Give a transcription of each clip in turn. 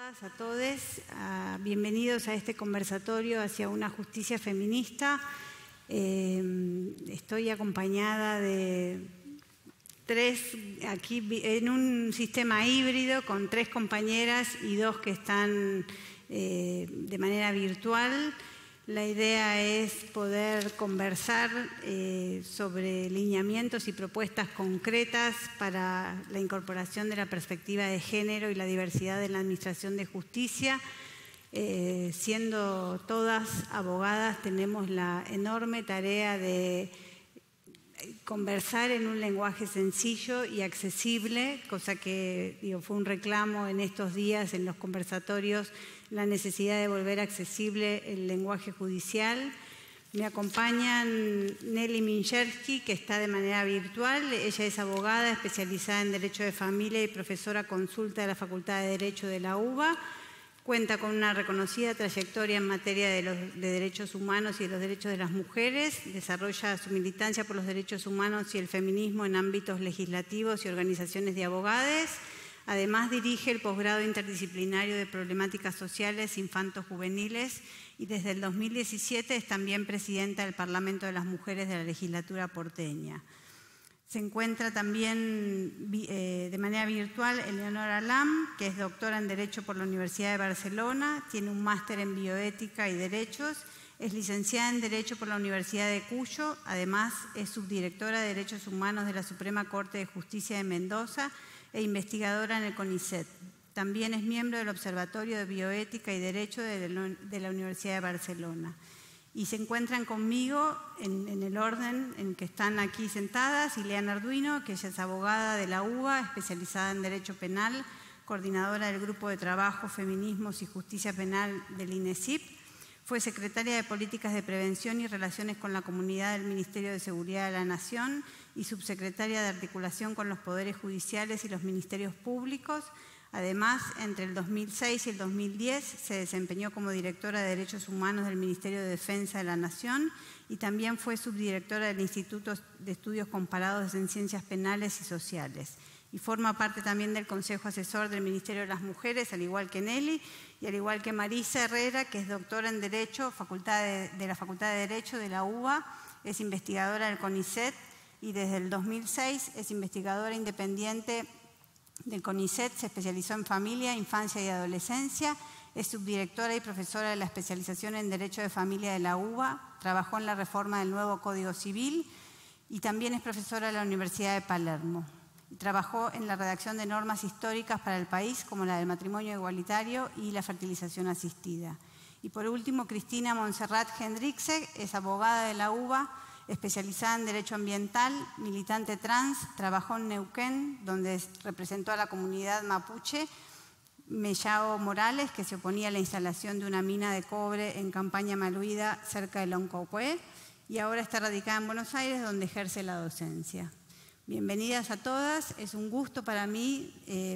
todas, a todos. Bienvenidos a este conversatorio hacia una justicia feminista. Estoy acompañada de aquí en un sistema híbrido con 3 compañeras y 2 que están de manera virtual. La idea es poder conversar sobre lineamientos y propuestas concretas para la incorporación de la perspectiva de género y la diversidad en la administración de justicia. Siendo todas abogadas, tenemos la enorme tarea de conversar en un lenguaje sencillo y accesible, cosa que fue un reclamo en estos días en los conversatorios, la necesidad de volver accesible el lenguaje judicial. Me acompañan Nelly Minchersky, que está de manera virtual. Ella es abogada especializada en Derecho de Familia y profesora consulta de la Facultad de Derecho de la UBA. Cuenta con una reconocida trayectoria en materia de derechos humanos y de los derechos de las mujeres. Desarrolla su militancia por los derechos humanos y el feminismo en ámbitos legislativos y organizaciones de abogados. Además, dirige el posgrado interdisciplinario de problemáticas sociales infanto-juveniles y desde el 2017 es también presidenta del Parlamento de las Mujeres de la Legislatura porteña. Se encuentra también de manera virtual Eleonora Lam, que es doctora en Derecho por la Universidad de Barcelona, tiene un máster en Bioética y Derechos, es licenciada en Derecho por la Universidad de Cuyo, además es subdirectora de Derechos Humanos de la Suprema Corte de Justicia de Mendoza e investigadora en el CONICET. También es miembro del Observatorio de Bioética y Derecho de la Universidad de Barcelona. Y se encuentran conmigo en el orden en que están aquí sentadas Ileana Arduino, que ella es abogada de la UBA, especializada en Derecho Penal, coordinadora del Grupo de Trabajo, Feminismos y Justicia Penal del INESIP. Fue secretaria de Políticas de Prevención y Relaciones con la Comunidad del Ministerio de Seguridad de la Nación y subsecretaria de Articulación con los Poderes Judiciales y los Ministerios Públicos. Además, entre el 2006 y el 2010 se desempeñó como directora de Derechos Humanos del Ministerio de Defensa de la Nación y también fue subdirectora del Instituto de Estudios Comparados en Ciencias Penales y Sociales. Y forma parte también del Consejo Asesor del Ministerio de las Mujeres, al igual que Nelly, y al igual que Marisa Herrera, que es doctora en Derecho de la Facultad de Derecho de la UBA, es investigadora del CONICET y desde el 2006 es investigadora independiente del CONICET, se especializó en familia, infancia y adolescencia, es subdirectora y profesora de la especialización en Derecho de Familia de la UBA, trabajó en la reforma del nuevo Código Civil y también es profesora de la Universidad de Palermo. Trabajó en la redacción de normas históricas para el país, como la del matrimonio igualitario y la fertilización asistida. Y por último, Cristina Montserrat Hendrickse, es abogada de la UBA, especializada en Derecho Ambiental, militante trans, trabajó en Neuquén, donde representó a la comunidad mapuche, Mellao Morales, que se oponía a la instalación de una mina de cobre en Campaña Maluida, cerca de Loncocué, y ahora está radicada en Buenos Aires, donde ejerce la docencia. Bienvenidas a todas, es un gusto para mí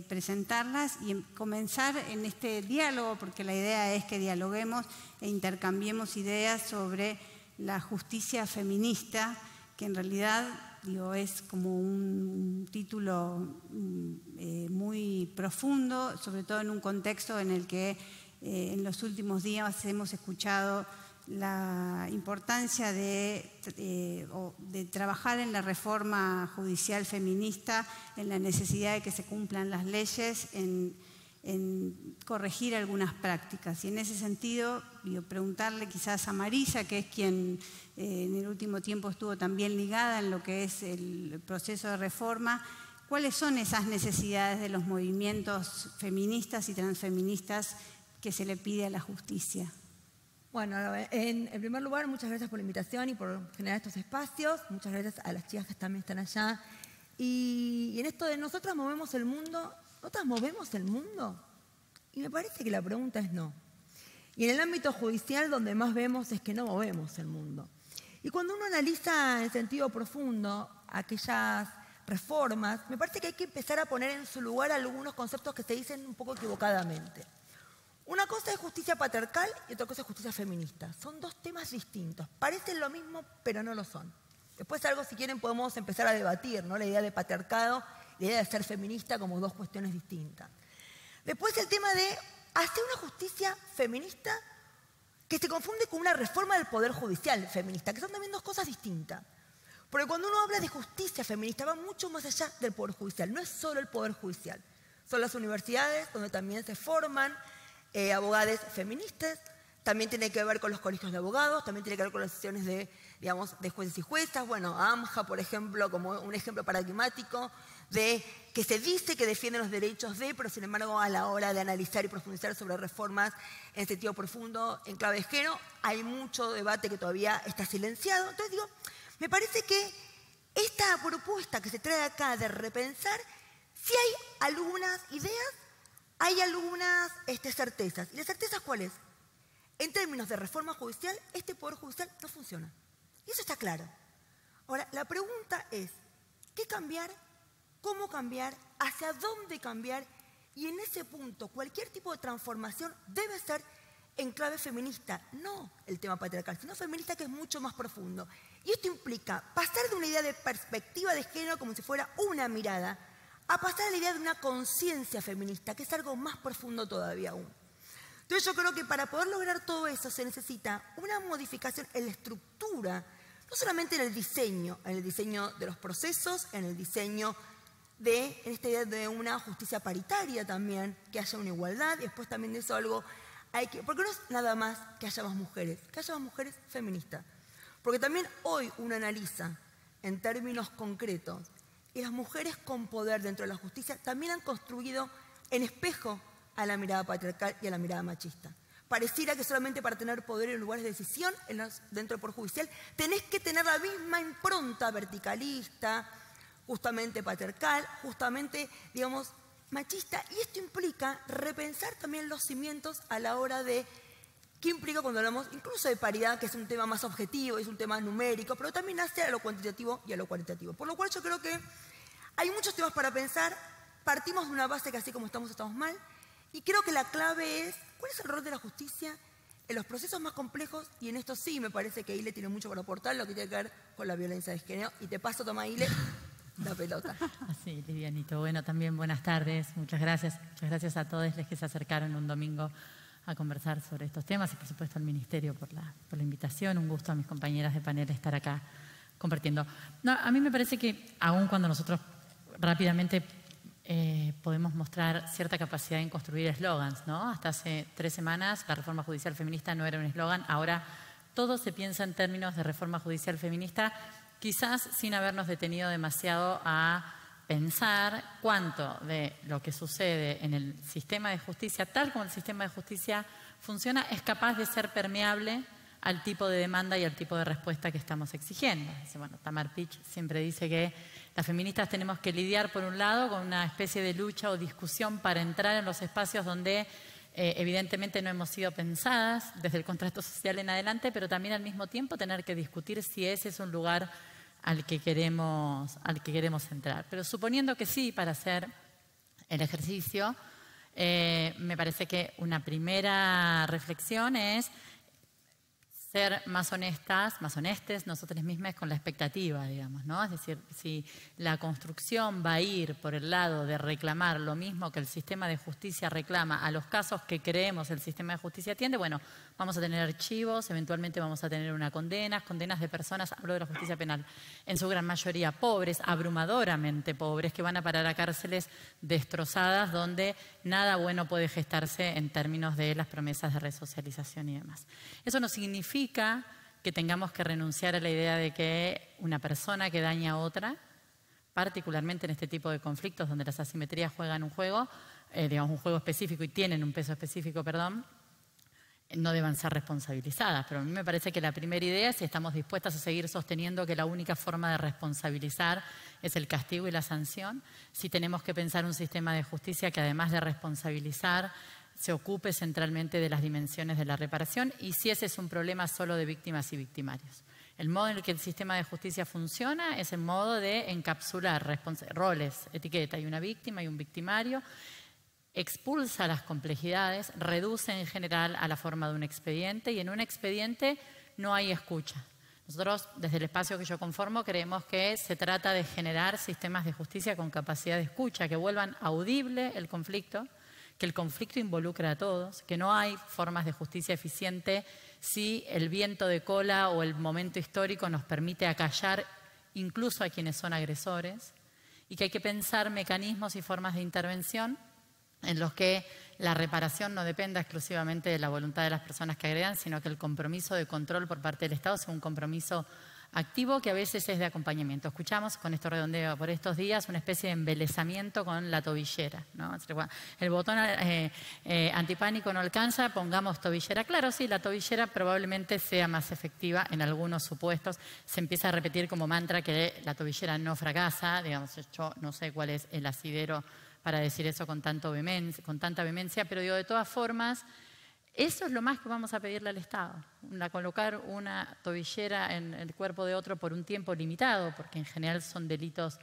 presentarlas y comenzar en este diálogo, porque la idea es que dialoguemos e intercambiemos ideas sobre la justicia feminista, que en realidad es como un título muy profundo, sobre todo en un contexto en el que en los últimos días hemos escuchado la importancia de trabajar en la reforma judicial feminista, en la necesidad de que se cumplan las leyes, en corregir algunas prácticas. Y en ese sentido, preguntarle quizás a Marisa, que es quien en el último tiempo estuvo también ligada en lo que es el proceso de reforma, ¿cuáles son esas necesidades de los movimientos feministas y transfeministas que se le pide a la justicia? Bueno, en primer lugar, muchas gracias por la invitación y por generar estos espacios. Muchas gracias a las chicas que también están allá. Y en esto de nosotras movemos el mundo, ¿nosotras movemos el mundo? Y me parece que la pregunta es no. Y en el ámbito judicial donde más vemos es que no movemos el mundo. Y cuando uno analiza en sentido profundo aquellas reformas, me parece que hay que empezar a poner en su lugar algunos conceptos que se dicen un poco equivocadamente. Una cosa es justicia patriarcal y otra cosa es justicia feminista. Son 2 temas distintos. Parecen lo mismo, pero no lo son. Después algo, si quieren, podemos empezar a debatir, ¿no? La idea de patriarcado, la idea de ser feminista como 2 cuestiones distintas. Después el tema de hacia una justicia feminista que se confunde con una reforma del Poder Judicial feminista, que son también dos cosas distintas. Porque cuando uno habla de justicia feminista va mucho más allá del Poder Judicial, no es solo el Poder Judicial. Son las universidades donde también se forman abogadas feministas, también tiene que ver con los colegios de abogados, también tiene que ver con las sesiones de, digamos, de jueces y juezas. Bueno, AMJA, por ejemplo, como un ejemplo paradigmático de que se dice que defienden los derechos de, pero sin embargo a la hora de analizar y profundizar sobre reformas en sentido profundo, en clave de género, hay mucho debate que todavía está silenciado. Entonces digo, me parece que esta propuesta que se trae acá de repensar, sí hay algunas ideas, hay algunas certezas. ¿Y las certezas cuáles? En términos de reforma judicial, este Poder Judicial no funciona. Y eso está claro. Ahora, la pregunta es, ¿qué cambiar? ¿Cómo cambiar? ¿Hacia dónde cambiar? Y en ese punto, cualquier tipo de transformación debe ser en clave feminista, no el tema patriarcal, sino feminista, que es mucho más profundo. Y esto implica pasar de una idea de perspectiva de género como si fuera una mirada, a pasar a la idea de una conciencia feminista, que es algo más profundo todavía aún. Entonces yo creo que para poder lograr todo eso se necesita una modificación en la estructura, no solamente en el diseño de los procesos, en el diseño de, en esta idea de una justicia paritaria también, que haya una igualdad, y después también de eso algo hay que, porque no es nada más que haya más mujeres feministas. Porque también hoy uno analiza en términos concretos, y las mujeres con poder dentro de la justicia también han construido en espejo a la mirada patriarcal y a la mirada machista. Pareciera que solamente para tener poder en lugares de decisión dentro del Poder Judicial tenés que tener la misma impronta verticalista, justamente patriarcal, justamente, digamos, machista. Y esto implica repensar también los cimientos a la hora de qué implica cuando hablamos incluso de paridad, que es un tema más objetivo, es un tema numérico, pero también hace a lo cuantitativo y a lo cualitativo. Por lo cual yo creo que hay muchos temas para pensar, partimos de una base que así como estamos mal, y creo que la clave es, ¿cuál es el rol de la justicia en los procesos más complejos? Y en esto sí me parece que Ile tiene mucho para aportar, lo que tiene que ver con la violencia de género. Y te paso, toma, Ile, la pelota. Así, livianito. Bueno, también buenas tardes, muchas gracias. Muchas gracias a todos los que se acercaron un domingo a conversar sobre estos temas y por supuesto al Ministerio por la invitación. Un gusto a mis compañeras de panel estar acá compartiendo. No, a mí me parece que aun cuando nosotros rápidamente podemos mostrar cierta capacidad en construir eslogans, ¿no? Hasta hace 3 semanas la reforma judicial feminista no era un eslogan, ahora todo se piensa en términos de reforma judicial feminista, quizás sin habernos detenido demasiado a pensar cuánto de lo que sucede en el sistema de justicia, tal como el sistema de justicia funciona, es capaz de ser permeable al tipo de demanda y al tipo de respuesta que estamos exigiendo. Bueno, Tamar Pich siempre dice que las feministas tenemos que lidiar, por un lado, con una especie de lucha o discusión para entrar en los espacios donde evidentemente no hemos sido pensadas desde el contrato social en adelante, pero también al mismo tiempo tener que discutir si ese es un lugar al que queremos entrar. Pero suponiendo que sí, para hacer el ejercicio, me parece que una primera reflexión es ser más honestas, más honestes nosotras mismas con la expectativa, digamos, ¿no? Es decir, si la construcción va a ir por el lado de reclamar lo mismo que el sistema de justicia reclama a los casos que creemos el sistema de justicia atiende, bueno, vamos a tener archivos, eventualmente vamos a tener condenas de personas, hablo de la justicia penal, en su gran mayoría pobres, abrumadoramente pobres, que van a parar a cárceles destrozadas donde nada bueno puede gestarse en términos de las promesas de resocialización y demás. Eso no significa que tengamos que renunciar a la idea de que una persona que daña a otra, particularmente en este tipo de conflictos donde las asimetrías juegan un juego, digamos un juego específico y tienen un peso específico, perdón, no deban ser responsabilizadas. Pero a mí me parece que la primera idea es si estamos dispuestas a seguir sosteniendo que la única forma de responsabilizar es el castigo y la sanción, si tenemos que pensar un sistema de justicia que además de responsabilizar se ocupe centralmente de las dimensiones de la reparación y si ese es un problema solo de víctimas y victimarios. El modo en el que el sistema de justicia funciona es el modo de encapsular roles, etiqueta, hay una víctima y un victimario, expulsa las complejidades, reduce en general a la forma de un expediente y en un expediente no hay escucha. Nosotros, desde el espacio que yo conformo, creemos que se trata de generar sistemas de justicia con capacidad de escucha, que vuelvan audible el conflicto, que el conflicto involucra a todos, que no hay formas de justicia eficiente si el viento de cola o el momento histórico nos permite acallar incluso a quienes son agresores, y que hay que pensar mecanismos y formas de intervención en los que la reparación no dependa exclusivamente de la voluntad de las personas que agredan, sino que el compromiso de control por parte del Estado sea un compromiso activo que a veces es de acompañamiento. Escuchamos con esto redondeo por estos días una especie de embelesamiento con la tobillera, ¿no? El botón antipánico no alcanza, pongamos tobillera. Claro, sí, la tobillera probablemente sea más efectiva en algunos supuestos. Se empieza a repetir como mantra que la tobillera no fracasa. Digamos, yo no sé cuál es el asidero para decir eso con tanta vehemencia, pero digo, de todas formas, eso es lo más que vamos a pedirle al Estado, colocar una tobillera en el cuerpo de otro por un tiempo limitado, porque en general son delitos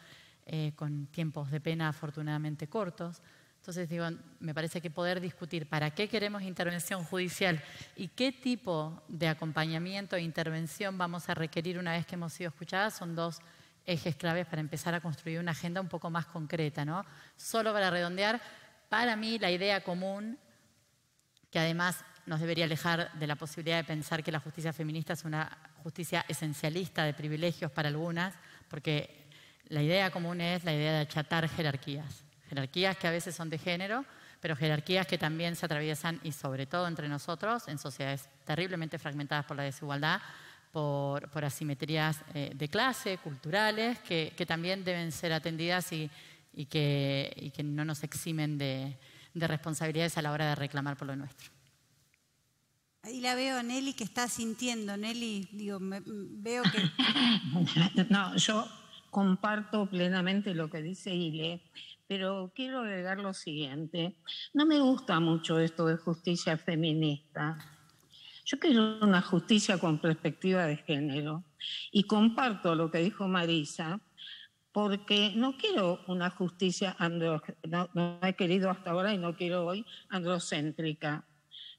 con tiempos de pena afortunadamente cortos. Entonces, digo, me parece que poder discutir para qué queremos intervención judicial y qué tipo de acompañamiento e intervención vamos a requerir una vez que hemos sido escuchadas son dos ejes claves para empezar a construir una agenda un poco más concreta, ¿no? Solo para redondear, para mí la idea común, que además nos debería alejar de la posibilidad de pensar que la justicia feminista es una justicia esencialista de privilegios para algunas, porque la idea común es la idea de achatar jerarquías. Jerarquías que a veces son de género, pero jerarquías que también se atraviesan, y sobre todo entre nosotros, en sociedades terriblemente fragmentadas por la desigualdad, por asimetrías de clase, culturales, que también deben ser atendidas y que no nos eximen de responsabilidades a la hora de reclamar por lo nuestro. Ahí la veo a Nelly que está sintiendo. Nelly, digo, veo que... No, yo comparto plenamente lo que dice Ile, pero quiero agregar lo siguiente. No me gusta mucho esto de justicia feminista. Yo quiero una justicia con perspectiva de género y comparto lo que dijo Marisa, porque no quiero una justicia no he querido hasta ahora y no quiero hoy androcéntrica.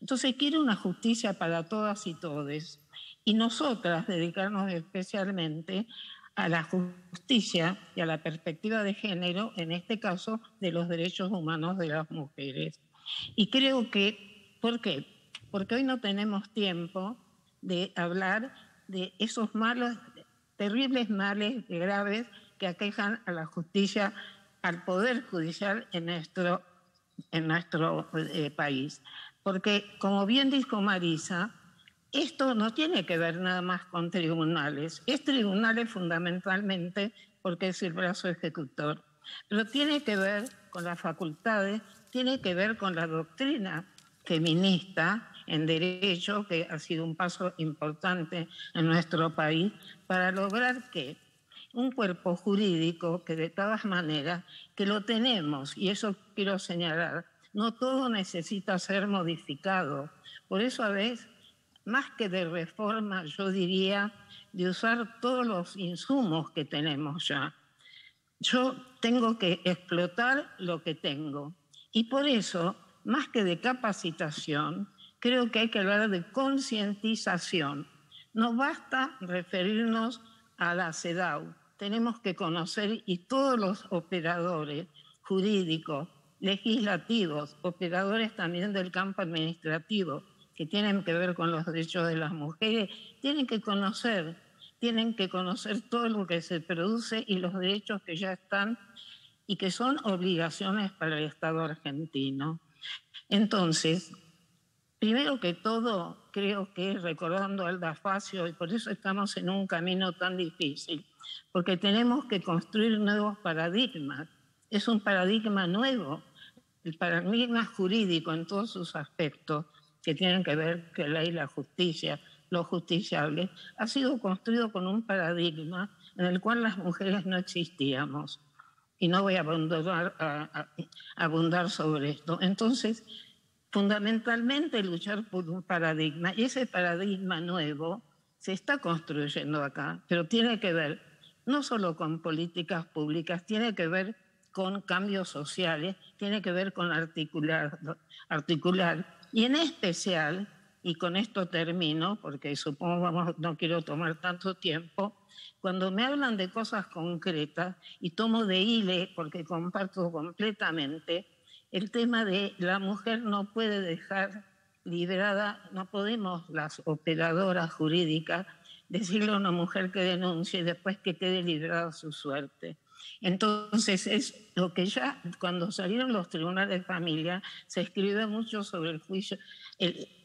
Entonces quiero una justicia para todas y todes, y nosotras dedicarnos especialmente a la justicia y a la perspectiva de género, en este caso de los derechos humanos de las mujeres. Y creo que, ¿por qué? Porque hoy no tenemos tiempo de hablar de esos malos, terribles males graves que aquejan a la justicia, al poder judicial en nuestro país. Porque, como bien dijo Marisa, esto no tiene que ver nada más con tribunales. Es tribunales fundamentalmente porque es el brazo ejecutor. Pero tiene que ver con las facultades, tiene que ver con la doctrina feminista en derecho, que ha sido un paso importante en nuestro país, para lograr que un cuerpo jurídico que de todas maneras, que lo tenemos, y eso quiero señalar, no todo necesita ser modificado. Por eso a veces, más que de reforma, yo diría de usar todos los insumos que tenemos ya. Yo tengo que explotar lo que tengo. Y por eso, más que de capacitación, creo que hay que hablar de concientización. No basta referirnos a la CEDAW. Tenemos que conocer, y todos los operadores jurídicos, legislativos, operadores también del campo administrativo, que tienen que ver con los derechos de las mujeres, tienen que conocer todo lo que se produce y los derechos que ya están y que son obligaciones para el Estado argentino. Entonces, primero que todo, creo que recordando a Alda Facio, y por eso estamos en un camino tan difícil, porque tenemos que construir nuevos paradigmas. Es un paradigma nuevo, el paradigma jurídico en todos sus aspectos, que tienen que ver con la ley, la justicia, lo justiciable, ha sido construido con un paradigma en el cual las mujeres no existíamos. Y no voy a abundar sobre esto. Entonces, fundamentalmente luchar por un paradigma, y ese paradigma nuevo se está construyendo acá, pero tiene que ver no solo con políticas públicas, tiene que ver con cambios sociales, tiene que ver con articular, y en especial, y con esto termino, porque supongo no quiero tomar tanto tiempo, cuando me hablan de cosas concretas, y tomo de Ile, porque comparto completamente, el tema de la mujer no puede dejar librada, no podemos las operadoras jurídicas decirle a una mujer que denuncie y después que quede librada su suerte. Entonces es lo que ya cuando salieron los tribunales de familia se escribe mucho sobre el juicio,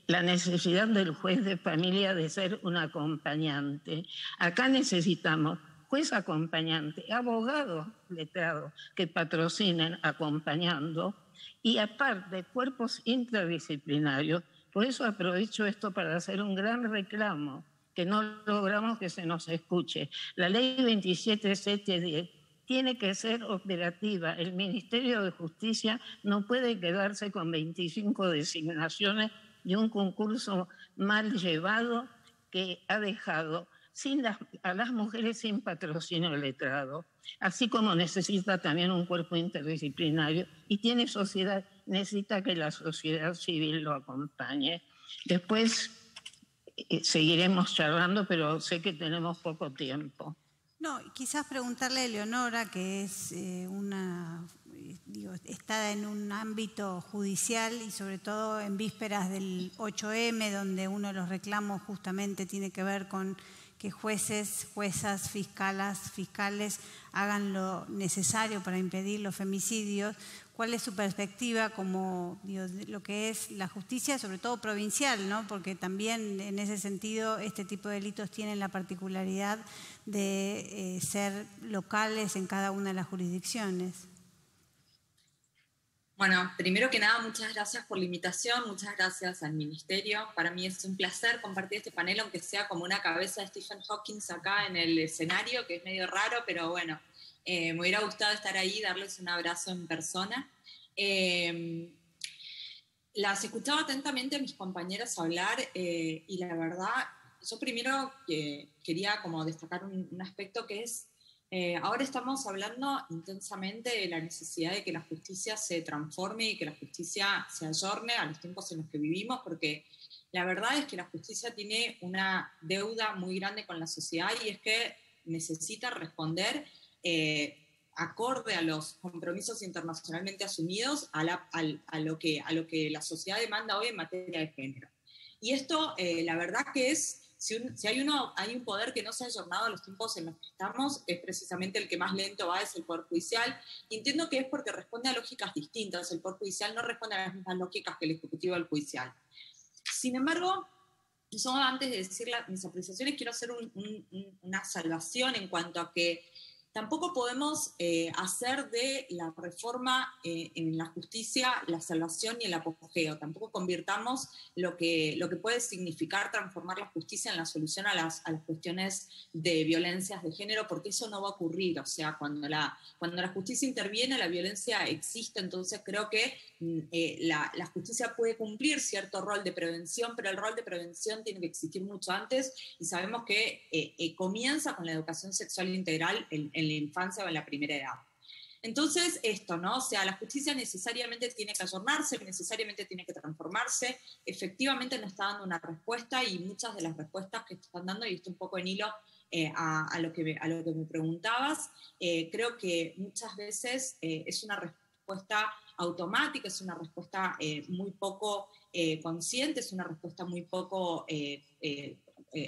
la necesidad del juez de familia de ser un acompañante. Acá necesitamos juez acompañante, abogados letrados que patrocinen acompañando y aparte cuerpos interdisciplinarios. Por eso aprovecho esto para hacer un gran reclamo, que no logramos que se nos escuche. La ley 27710 tiene que ser operativa. El Ministerio de Justicia no puede quedarse con 25 designaciones de un concurso mal llevado que ha dejado a las mujeres sin patrocinio letrado, así como necesita también un cuerpo interdisciplinario y tiene sociedad, necesita que la sociedad civil lo acompañe. Después seguiremos charlando, pero sé que tenemos poco tiempo. No, quizás preguntarle a Eleonora, que es está en un ámbito judicial y sobre todo en vísperas del 8M, donde uno de los reclamos justamente tiene que ver con que jueces, juezas, fiscales hagan lo necesario para impedir los femicidios. ¿Cuál es su perspectiva como lo que es la justicia, sobre todo provincial, ¿no? Porque también en ese sentido este tipo de delitos tienen la particularidad de ser locales en cada una de las jurisdicciones? Bueno, primero que nada, muchas gracias por la invitación, muchas gracias al Ministerio. Para mí es un placer compartir este panel, aunque sea como una cabeza de Stephen Hawking acá en el escenario, que es medio raro, pero bueno, me hubiera gustado estar ahí, darles un abrazo en persona. Las escuchaba atentamente a mis compañeras hablar y la verdad, yo primero quería como destacar un aspecto que es ahora estamos hablando intensamente de la necesidad de que la justicia se transforme y que la justicia se ayorne a los tiempos en los que vivimos, porque la verdad es que la justicia tiene una deuda muy grande con la sociedad y es que necesita responder acorde a los compromisos internacionalmente asumidos a lo que la sociedad demanda hoy en materia de género. Y esto, la verdad que es... Si hay un poder que no se ha ayornado a los tiempos en los que estamos, es precisamente el que más lento va, es el Poder Judicial. Y entiendo que es porque responde a lógicas distintas. El Poder Judicial no responde a las mismas lógicas que el Ejecutivo del Judicial. Sin embargo, yo antes de decir mis apreciaciones, quiero hacer una salvación en cuanto a que tampoco podemos hacer de la reforma en la justicia la salvación y el apogeo. Tampoco convirtamos lo que puede significar transformar la justicia en la solución a las cuestiones de violencias de género, porque eso no va a ocurrir. O sea, cuando la justicia interviene, la violencia existe. Entonces creo que la justicia puede cumplir cierto rol de prevención, pero el rol de prevención tiene que existir mucho antes y sabemos que comienza con la educación sexual integral en la infancia o en la primera edad. Entonces, esto, ¿no? O sea, la justicia necesariamente tiene que ayornarse, necesariamente tiene que transformarse, efectivamente no está dando una respuesta y muchas de las respuestas que están dando, y esto un poco en hilo a lo que me preguntabas, creo que muchas veces es una respuesta automática, es una respuesta muy poco consciente, es una respuesta muy poco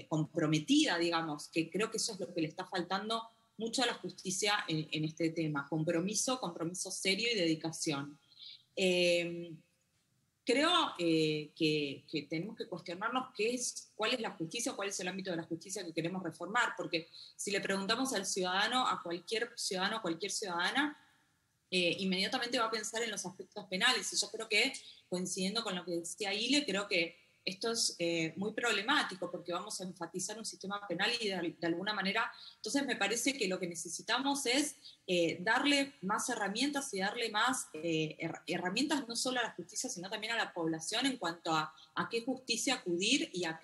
comprometida, digamos, que creo que eso es lo que le está faltando mucho a la justicia en este tema, compromiso serio y dedicación. Creo que tenemos que cuestionarnos cuál es la justicia, cuál es el ámbito de la justicia que queremos reformar, porque si le preguntamos al ciudadano, a cualquier ciudadano, a cualquier ciudadana, inmediatamente va a pensar en los aspectos penales, y yo creo que, coincidiendo con lo que decía Ile, creo que esto es muy problemático porque vamos a enfatizar un sistema penal y de alguna manera, entonces me parece que lo que necesitamos es darle más herramientas y darle más herramientas no solo a la justicia, sino también a la población en cuanto a qué justicia acudir y en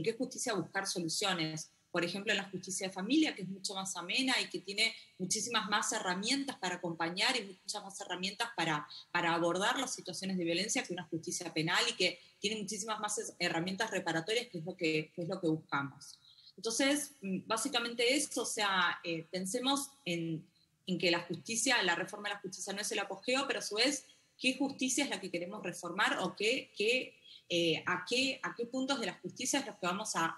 qué justicia buscar soluciones. Por ejemplo, en la justicia de familia, que es mucho más amena y que tiene muchísimas más herramientas para acompañar y muchas más herramientas para abordar las situaciones de violencia que una justicia penal, y que tiene muchísimas más herramientas reparatorias, que es lo que buscamos. Entonces, básicamente eso, o sea, pensemos en en que la justicia, la reforma de la justicia no es el apogeo, pero a su vez, ¿qué justicia es la que queremos reformar o a qué puntos de la justicia es los que vamos a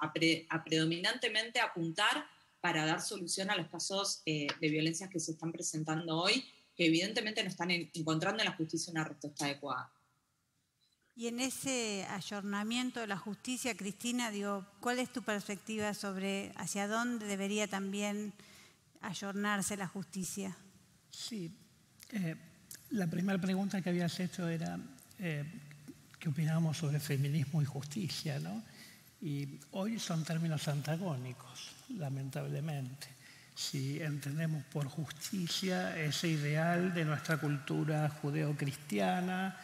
predominantemente apuntar para dar solución a los casos de violencias que se están presentando hoy, que evidentemente no están encontrando en la justicia una respuesta adecuada? Y en ese ayornamiento de la justicia, Cristina, ¿cuál es tu perspectiva sobre hacia dónde debería también ayornarse la justicia? Sí, la primera pregunta que habías hecho era qué opinábamos sobre feminismo y justicia, ¿no? Y hoy son términos antagónicos, lamentablemente. Si entendemos por justicia ese ideal de nuestra cultura judeocristiana,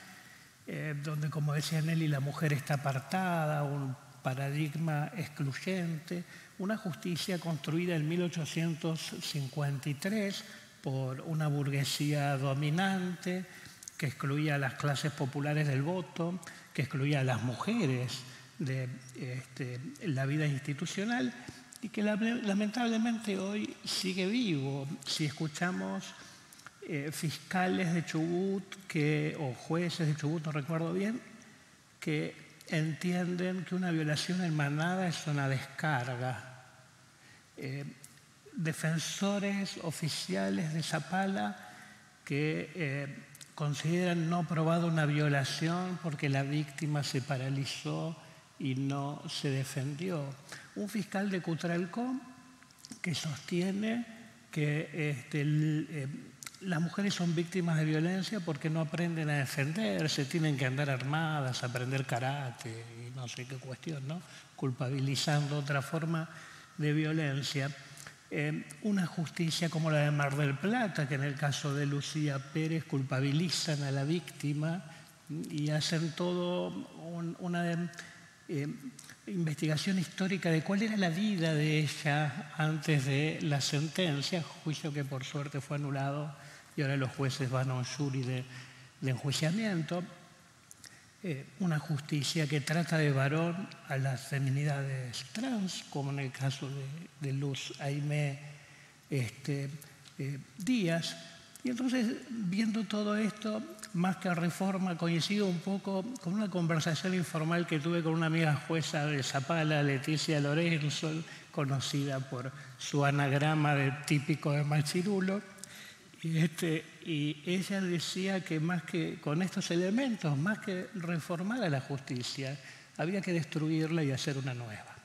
donde, como decía Nelly, la mujer está apartada, un paradigma excluyente, una justicia construida en 1853 por una burguesía dominante que excluía a las clases populares del voto, que excluía a las mujeres de la vida institucional y que lamentablemente hoy sigue vivo. Si escuchamos fiscales de Chubut o jueces de Chubut, no recuerdo bien, que entienden que una violación en manada es una descarga. Defensores oficiales de Zapala que consideran no probada una violación porque la víctima se paralizó y no se defendió. Un fiscal de Cutralcó que sostiene que las mujeres son víctimas de violencia porque no aprenden a defenderse, tienen que andar armadas, aprender karate y no sé qué cuestión, ¿no? Culpabilizando otra forma de violencia. Una justicia como la de Mar del Plata, que en el caso de Lucía Pérez culpabilizan a la víctima y hacen todo una investigación histórica de cuál era la vida de ella antes de la sentencia, juicio que por suerte fue anulado y ahora los jueces van a un jury de enjuiciamiento. Una justicia que trata de varón a las feminidades trans, como en el caso de Luz Aimé Díaz. Y entonces, viendo todo esto, más que reforma, coincido un poco con una conversación informal que tuve con una amiga jueza de Zapala, Leticia Lorenzo, conocida por su anagrama de típico de Machirulo. Y ella decía que más que con estos elementos, más que reformar a la justicia, había que destruirla y hacer una nueva.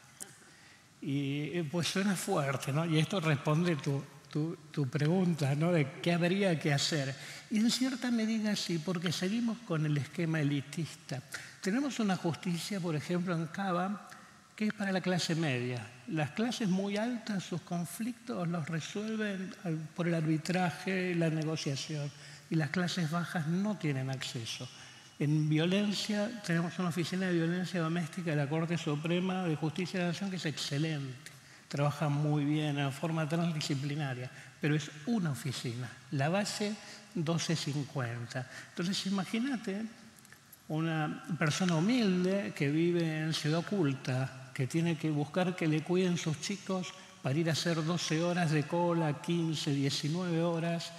Y pues suena fuerte, ¿no? Y esto responde tu pregunta, ¿no? De qué habría que hacer. Y en cierta medida sí, porque seguimos con el esquema elitista. Tenemos una justicia, por ejemplo, en Cava, que es para la clase media. Las clases muy altas, sus conflictos los resuelven por el arbitraje y la negociación. Y las clases bajas no tienen acceso. En violencia, tenemos una oficina de violencia doméstica de la Corte Suprema de Justicia de la Nación que es excelente. Trabaja muy bien, en forma transdisciplinaria, pero es una oficina. La base, 1250. Entonces, imagínate una persona humilde que vive en Ciudad Oculta, que tiene que buscar que le cuiden sus chicos para ir a hacer 12 horas de cola, 15, 19 horas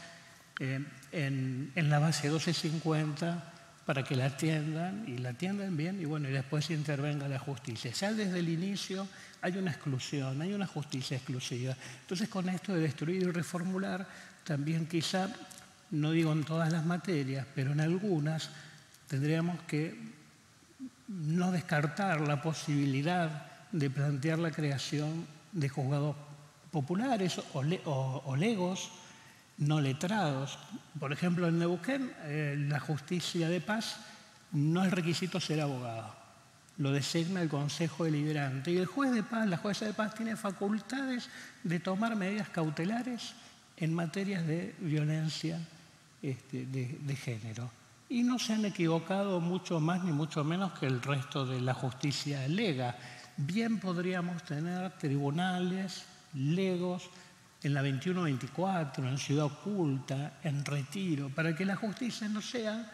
en la base 1250 para que la atiendan y la atiendan bien y bueno, y después intervenga la justicia. Ya desde el inicio hay una exclusión, hay una justicia exclusiva. Entonces, con esto de destruir y reformular, también quizá, no digo en todas las materias, pero en algunas, tendríamos que no descartar la posibilidad de plantear la creación de juzgados populares o legos no letrados. Por ejemplo, en Neuquén, la justicia de paz no es requisito ser abogado. Lo designa el Consejo Deliberante. Y el juez de paz, la jueza de paz, tiene facultades de tomar medidas cautelares en materias de violencia de género. Y no se han equivocado mucho más ni mucho menos que el resto de la justicia lega. Bien podríamos tener tribunales, legos, en la 21-24, en Ciudad Oculta, en Retiro, para que la justicia no sea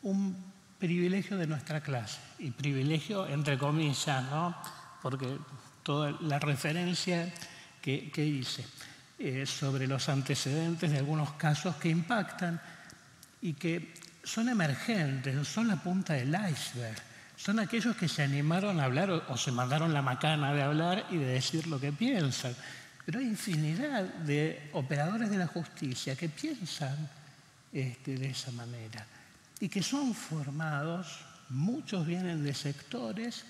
un privilegio de nuestra clase. Y privilegio entre comillas, ¿no? Porque toda la referencia que hice. sobre los antecedentes de algunos casos que impactan y que son emergentes, son la punta del iceberg. Son aquellos que se animaron a hablar o se mandaron la macana de hablar y de decir lo que piensan. Pero hay infinidad de operadores de la justicia que piensan de esa manera y que son formados, muchos vienen de sectores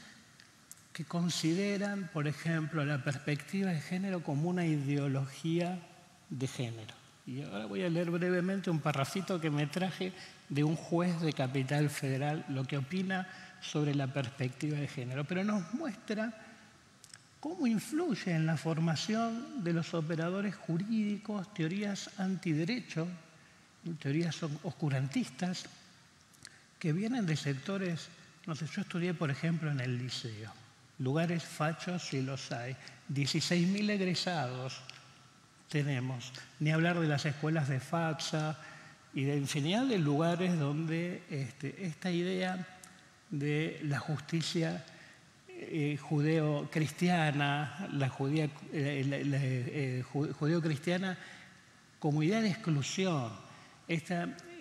que consideran, por ejemplo, la perspectiva de género como una ideología de género. Y ahora voy a leer brevemente un parrafito que me traje de un juez de Capital Federal, lo que opina sobre la perspectiva de género, pero nos muestra cómo influye en la formación de los operadores jurídicos teorías antiderecho, teorías oscurantistas, que vienen de sectores, no sé, yo estudié, por ejemplo, en el liceo, lugares fachos sí los hay, 16.000 egresados tenemos, ni hablar de las escuelas de FATSA y de infinidad de lugares donde esta idea de la justicia judeo-cristiana, la judeo-cristiana como idea de exclusión,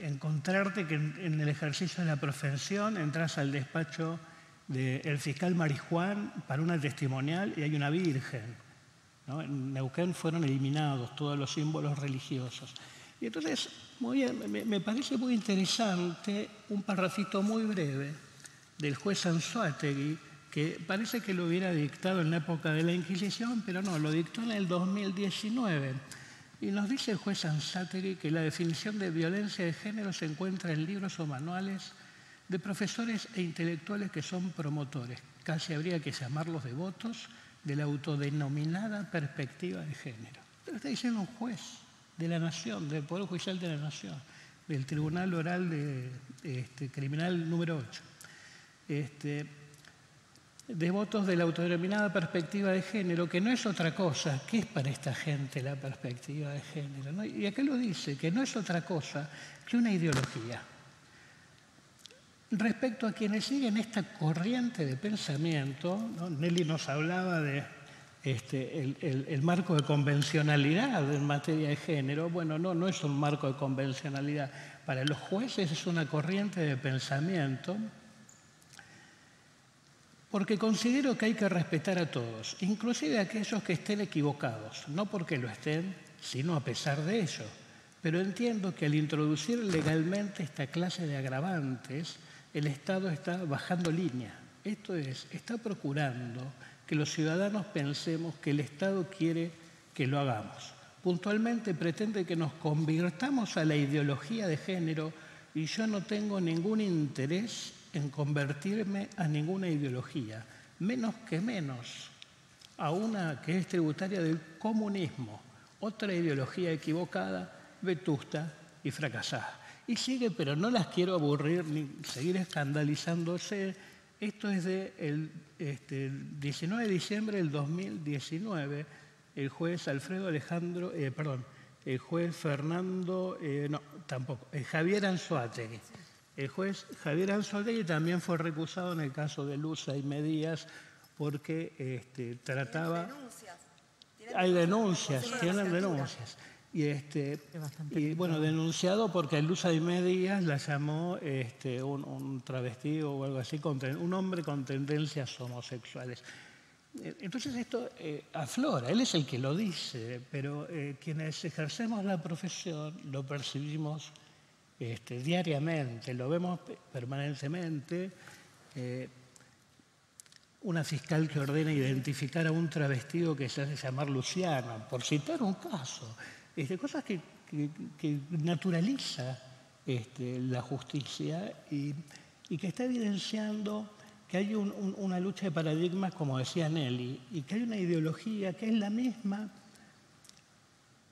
encontrarte que en el ejercicio de la profesión entras al despacho del fiscal Marijuán para una testimonial y hay una virgen, ¿no? En Neuquén fueron eliminados todos los símbolos religiosos. Y entonces, me parece muy interesante un parrafito muy breve del juez Anzoátegui, que parece que lo hubiera dictado en la época de la Inquisición, pero no, lo dictó en el 2019. Y nos dice el juez Anzoátegui que la definición de violencia de género se encuentra en libros o manuales de profesores e intelectuales que son promotores, casi habría que llamarlos devotos, de la autodenominada perspectiva de género. Pero está diciendo un juez de la Nación, del Poder Judicial de la Nación, del Tribunal Oral Criminal número 8. Devotos de la autodenominada perspectiva de género, que no es otra cosa. ¿Qué es para esta gente la perspectiva de género, ¿no? Y acá lo dice, que no es otra cosa que una ideología. Respecto a quienes siguen esta corriente de pensamiento, ¿no? Nelly nos hablaba de el marco de convencionalidad en materia de género. Bueno, no es un marco de convencionalidad. Para los jueces es una corriente de pensamiento porque considero que hay que respetar a todos, inclusive a aquellos que estén equivocados, no porque lo estén, sino a pesar de ello. Pero entiendo que al introducir legalmente esta clase de agravantes, el Estado está bajando línea. Esto es, está procurando que los ciudadanos pensemos que el Estado quiere que lo hagamos. Puntualmente pretende que nos convirtamos a la ideología de género y yo no tengo ningún interés en convertirme a ninguna ideología, menos a una que es tributaria del comunismo, otra ideología equivocada, vetusta y fracasada. Y sigue, pero no las quiero aburrir ni seguir escandalizándose. Esto es del 19 de diciembre del 2019. El juez Javier Anzoátegui. El juez Javier Anzoátegui también fue recusado en el caso de Luza y Medías porque trataba... Hay denuncias, tienen denuncias. Y bueno, denunciado porque Luza y Medías la llamó un travesti o algo así, un hombre con tendencias homosexuales. Entonces esto aflora, él es el que lo dice, pero quienes ejercemos la profesión lo percibimos diariamente, lo vemos permanentemente. Una fiscal que ordena identificar a un travestido que se hace llamar Luciano, por citar un caso. Cosas que naturaliza la justicia y que está evidenciando que hay una lucha de paradigmas, como decía Nelly, y que hay una ideología que es la misma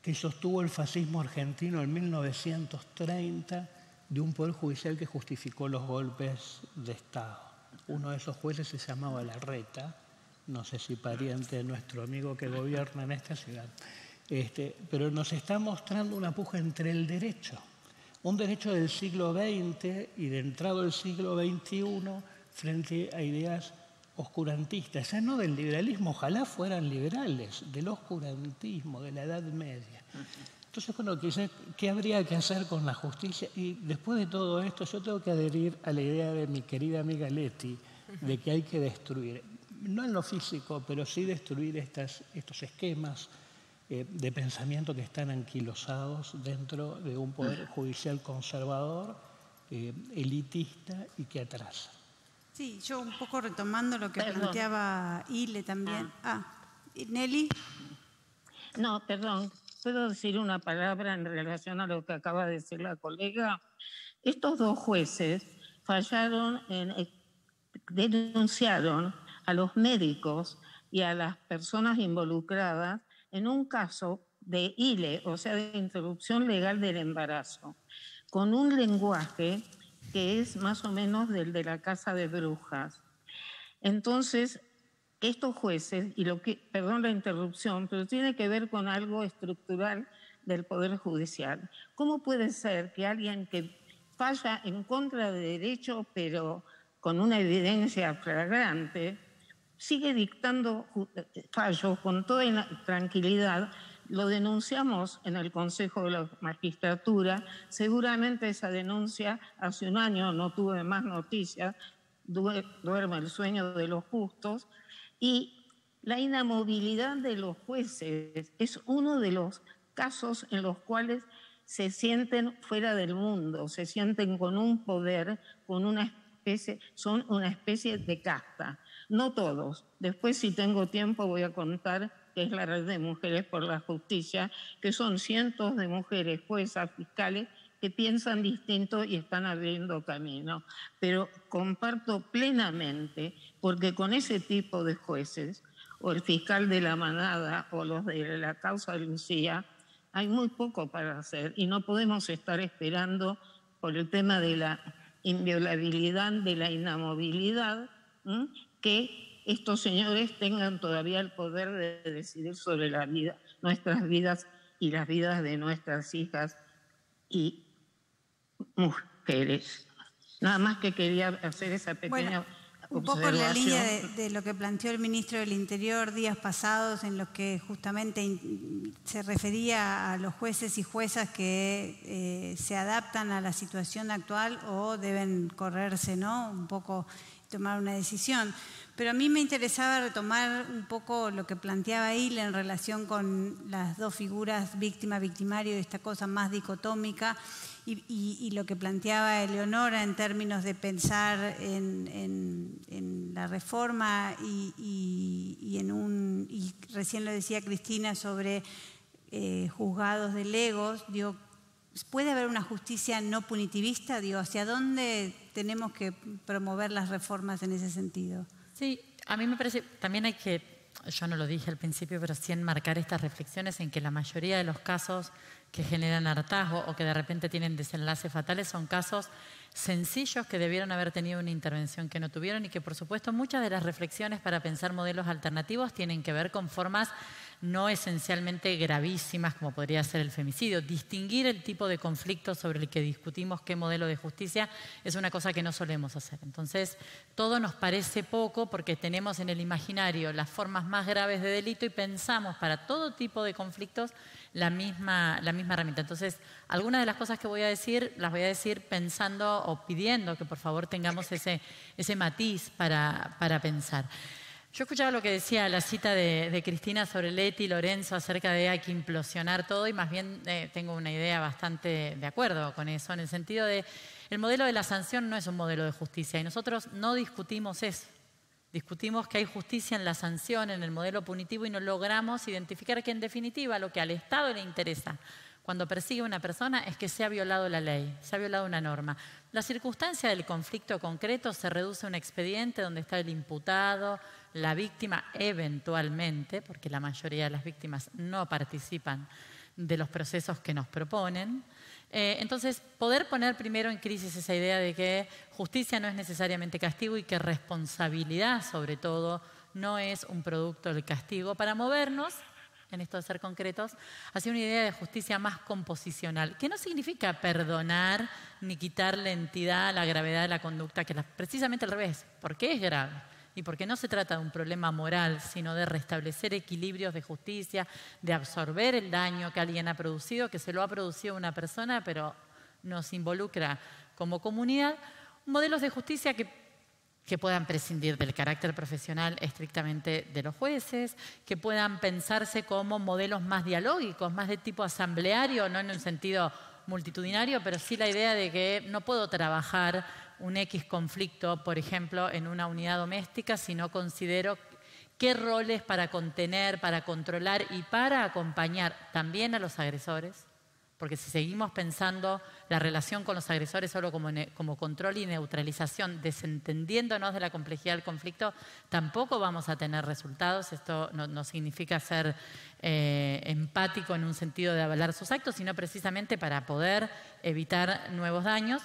que sostuvo el fascismo argentino en 1930 de un poder judicial que justificó los golpes de Estado. Uno de esos jueces se llamaba Larreta, no sé si pariente de nuestro amigo que gobierna en esta ciudad. Pero nos está mostrando una puja entre el derecho, un derecho del siglo XX y de entrado del siglo XXI frente a ideas oscurantistas, ya no del liberalismo, ojalá fueran liberales, del oscurantismo, de la Edad Media. Entonces, bueno, ¿qué habría que hacer con la justicia? Y después de todo esto, yo tengo que adherir a la idea de mi querida amiga Leti, de que hay que destruir, no en lo físico, pero sí destruir estos esquemas de pensamiento que están anquilosados dentro de un poder judicial conservador, elitista y que atrasa. Sí, yo un poco retomando lo que planteaba Ile también. Nelly. No, perdón. ¿Puedo decir una palabra en relación a lo que acaba de decir la colega? Estos dos jueces denunciaron a los médicos y a las personas involucradas en un caso de ILE, o sea, de interrupción legal del embarazo, con un lenguaje que es más o menos del de la casa de brujas. Entonces, estos jueces, perdón la interrupción, pero tiene que ver con algo estructural del Poder Judicial. ¿Cómo puede ser que alguien que falla en contra de derecho, pero con una evidencia flagrante, sigue dictando fallos con toda tranquilidad? Lo denunciamos en el Consejo de la Magistratura. Seguramente esa denuncia hace un año no tuve más noticias, duerme el sueño de los justos. Y la inamovilidad de los jueces es uno de los casos en los cuales se sienten fuera del mundo, se sienten con un poder, son una especie de casta. No todos. Después, si tengo tiempo, voy a contar que es la Red de Mujeres por la Justicia, que son cientos de mujeres, juezas, fiscales, que piensan distinto y están abriendo camino. Pero comparto plenamente, porque con ese tipo de jueces, o el fiscal de la manada, o los de la causa Lucía, hay muy poco para hacer y no podemos estar esperando por el tema de la inviolabilidad, de la inamovilidad, que estos señores tengan todavía el poder de decidir sobre la vida, nuestras vidas y las vidas de nuestras hijas y mujeres. Nada más que quería hacer esa pequeña un poco en la línea de lo que planteó el ministro del Interior días pasados, en los que justamente se refería a los jueces y juezas que se adaptan a la situación actual o deben correrse, ¿no? Un poco tomar una decisión. Pero a mí me interesaba retomar un poco lo que planteaba Ile en relación con las dos figuras, víctima-victimario, y esta cosa más dicotómica, y lo que planteaba Eleonora en términos de pensar en la reforma y recién lo decía Cristina sobre juzgados de legos. Digo, ¿puede haber una justicia no punitivista? Digo, ¿hacia dónde tenemos que promover las reformas en ese sentido? Sí, a mí me parece, también hay que, yo no lo dije al principio, pero sí enmarcar estas reflexiones en que la mayoría de los casos que generan hartazgo o que de repente tienen desenlaces fatales son casos sencillos que debieron haber tenido una intervención que no tuvieron y que, por supuesto, muchas de las reflexiones para pensar modelos alternativos tienen que ver con formas no esencialmente gravísimas como podría ser el femicidio. Distinguir el tipo de conflicto sobre el que discutimos qué modelo de justicia es una cosa que no solemos hacer. Entonces, todo nos parece poco porque tenemos en el imaginario las formas más graves de delito y pensamos para todo tipo de conflictos la misma herramienta. Entonces, algunas de las cosas que voy a decir, las voy a decir pensando o pidiendo que por favor tengamos ese matiz para pensar. Yo escuchaba lo que decía la cita de Cristina sobre Leti y Lorenzo acerca de hay que implosionar todo y más bien tengo una idea bastante de acuerdo con eso, en el sentido de el modelo de la sanción no es un modelo de justicia y nosotros no discutimos eso. Discutimos que hay justicia en la sanción, en el modelo punitivo y no logramos identificar que en definitiva lo que al Estado le interesa cuando persigue a una persona es que se ha violado la ley, se ha violado una norma. La circunstancia del conflicto concreto se reduce a un expediente donde está el imputado, la víctima eventualmente, porque la mayoría de las víctimas no participan de los procesos que nos proponen. Entonces, poder poner primero en crisis esa idea de que justicia no es necesariamente castigo y que responsabilidad, sobre todo, no es un producto del castigo para movernos, en esto de ser concretos, hacia una idea de justicia más composicional, que no significa perdonar ni quitarle entidad a la gravedad de la conducta, que precisamente al revés, porque es grave. y porque no se trata de un problema moral, sino de restablecer equilibrios de justicia, de absorber el daño que alguien ha producido, que se lo ha producido una persona, pero nos involucra como comunidad, modelos de justicia que puedan prescindir del carácter profesional estrictamente de los jueces, que puedan pensarse como modelos más dialógicos, más de tipo asambleario, no en un sentido multitudinario, pero sí la idea de que no puedo trabajar un X conflicto, por ejemplo, en una unidad doméstica, si no considero qué roles para contener, para controlar y para acompañar también a los agresores. Porque si seguimos pensando la relación con los agresores solo como control y neutralización, desentendiéndonos de la complejidad del conflicto, tampoco vamos a tener resultados. Esto no significa ser empático en un sentido de avalar sus actos, sino precisamente para poder evitar nuevos daños.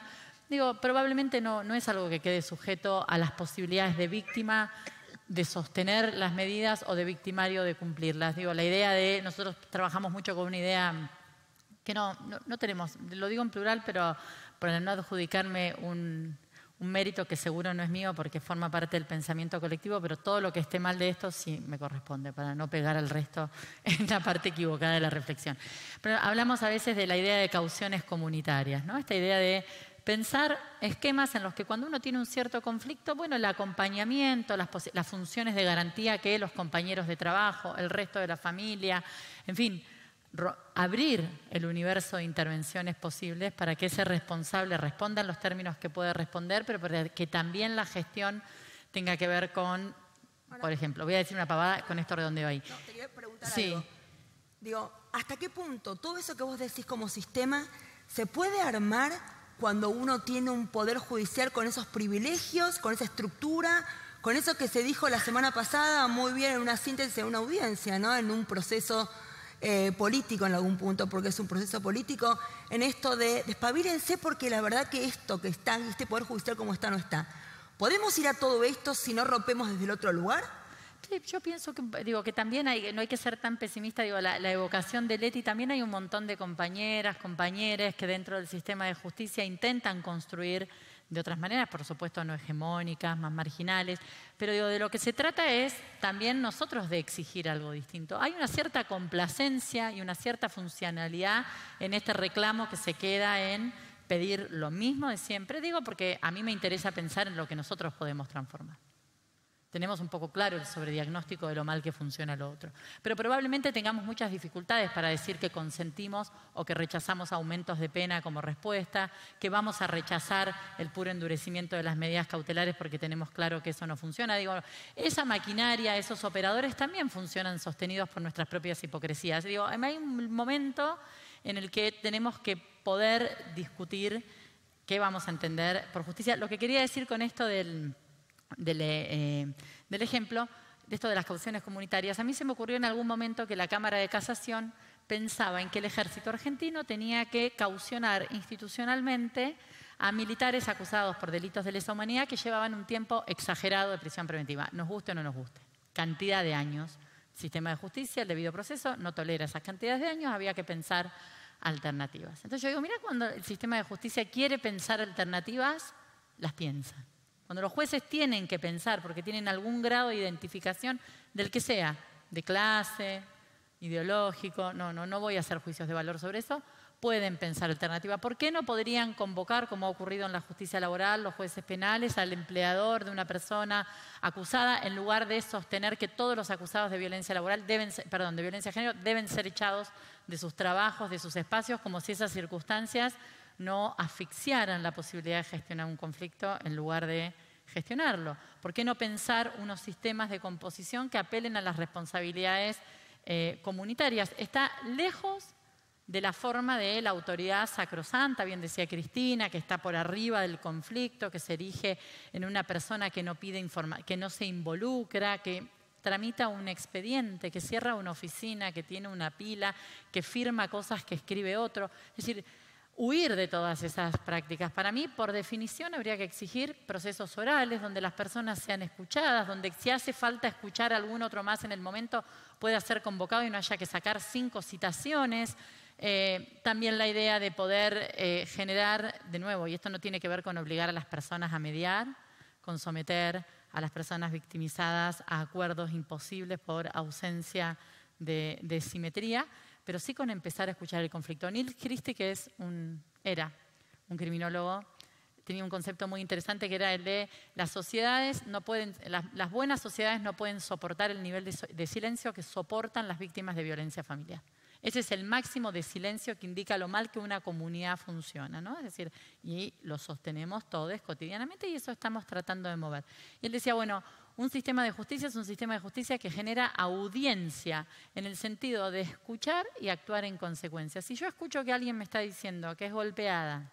Digo, probablemente no es algo que quede sujeto a las posibilidades de víctima de sostener las medidas o de victimario de cumplirlas. Digo, la idea de, nosotros trabajamos mucho con una idea que no tenemos, lo digo en plural, pero para no adjudicarme un mérito que seguro no es mío porque forma parte del pensamiento colectivo, pero todo lo que esté mal de esto sí me corresponde, para no pegar al resto en la parte equivocada de la reflexión. Pero hablamos a veces de la idea de cauciones comunitarias, ¿no? Esta idea de pensar esquemas en los que cuando uno tiene un cierto conflicto, bueno, el acompañamiento, las funciones de garantía que los compañeros de trabajo, el resto de la familia, en fin, abrir el universo de intervenciones posibles para que ese responsable responda en los términos que puede responder, pero para que también la gestión tenga que ver con, por ejemplo, voy a decir una pavada, con esto redondeo ahí. No, te quería preguntar algo. Digo, ¿hasta qué punto todo eso que vos decís como sistema se puede armar cuando uno tiene un poder judicial con esos privilegios, con esa estructura, con eso que se dijo la semana pasada muy bien en una síntesis en una audiencia, ¿no? En un proceso político en algún punto, porque es un proceso político, en esto de despabilense porque la verdad que esto que está, este poder judicial como está, no está. ¿Podemos ir a todo esto si no rompemos desde el otro lugar? Sí, yo pienso que también no hay que ser tan pesimista. La evocación de Leti, también hay un montón de compañeras, compañeros que dentro del sistema de justicia intentan construir de otras maneras, por supuesto no hegemónicas, más marginales, pero de lo que se trata es también nosotros de exigir algo distinto. Hay una cierta complacencia y una cierta funcionalidad en este reclamo que se queda en pedir lo mismo de siempre, digo porque a mí me interesa pensar en lo que nosotros podemos transformar. Tenemos un poco claro el sobrediagnóstico de lo mal que funciona lo otro. Pero probablemente tengamos muchas dificultades para decir que consentimos o que rechazamos aumentos de pena como respuesta, que vamos a rechazar el puro endurecimiento de las medidas cautelares porque tenemos claro que eso no funciona. Digo, esa maquinaria, esos operadores también funcionan sostenidos por nuestras propias hipocresías. Digo, hay un momento en el que tenemos que poder discutir qué vamos a entender por justicia. Lo que quería decir con esto del ejemplo, de esto de las cauciones comunitarias, a mí se me ocurrió en algún momento que la Cámara de Casación pensaba en que el ejército argentino tenía que caucionar institucionalmente a militares acusados por delitos de lesa humanidad que llevaban un tiempo exagerado de prisión preventiva, nos guste o no nos guste, cantidad de años. El sistema de justicia, el debido proceso, no tolera esas cantidades de años, había que pensar alternativas. Entonces yo digo, mira, cuando el sistema de justicia quiere pensar alternativas, las piensa. Cuando los jueces tienen que pensar, porque tienen algún grado de identificación del que sea, de clase, ideológico, no voy a hacer juicios de valor sobre eso, pueden pensar alternativa. ¿Por qué no podrían convocar, como ha ocurrido en la justicia laboral, los jueces penales, al empleador de una persona acusada, en lugar de sostener que todos los acusados de violencia laboral de violencia de género deben ser echados de sus trabajos, de sus espacios, como si esas circunstancias no asfixiaran la posibilidad de gestionar un conflicto en lugar de gestionarlo? ¿Por qué no pensar unos sistemas de composición que apelen a las responsabilidades comunitarias? Está lejos de la forma de la autoridad sacrosanta, bien decía Cristina, que está por arriba del conflicto, que se erige en una persona que no pide que no se involucra, que tramita un expediente, que cierra una oficina, que tiene una pila, que firma cosas que escribe otro. Es decir, huir de todas esas prácticas. Para mí, por definición, habría que exigir procesos orales donde las personas sean escuchadas, donde si hace falta escuchar a algún otro más en el momento, pueda ser convocado y no haya que sacar 5 citaciones. También la idea de poder generar, de nuevo, y esto no tiene que ver con obligar a las personas a mediar, con someter a las personas victimizadas a acuerdos imposibles por ausencia de simetría, pero sí con empezar a escuchar el conflicto. Neil Christie, que era un criminólogo, tenía un concepto muy interesante que era el de las buenas sociedades no pueden soportar el nivel de silencio que soportan las víctimas de violencia familiar. Ese es el máximo de silencio que indica lo mal que una comunidad funciona, ¿no? Es decir, y lo sostenemos todos cotidianamente y eso estamos tratando de mover. Y él decía, bueno, un sistema de justicia es un sistema de justicia que genera audiencia en el sentido de escuchar y actuar en consecuencia. Si yo escucho que alguien me está diciendo que es golpeada,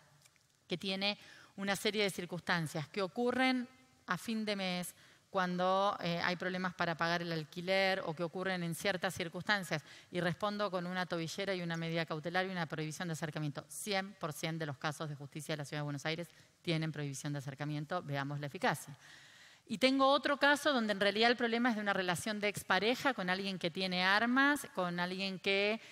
que tiene una serie de circunstancias que ocurren a fin de mes, cuando hay problemas para pagar el alquiler o que ocurren en ciertas circunstancias y respondo con una tobillera y una medida cautelar y una prohibición de acercamiento. 100% de los casos de justicia de la Ciudad de Buenos Aires tienen prohibición de acercamiento, veamos la eficacia. Y tengo otro caso donde en realidad el problema es de una relación de expareja con alguien que tiene armas, con alguien que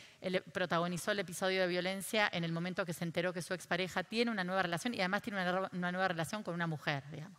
protagonizó el episodio de violencia en el momento que se enteró que su expareja tiene una nueva relación y además tiene una nueva relación con una mujer, digamos.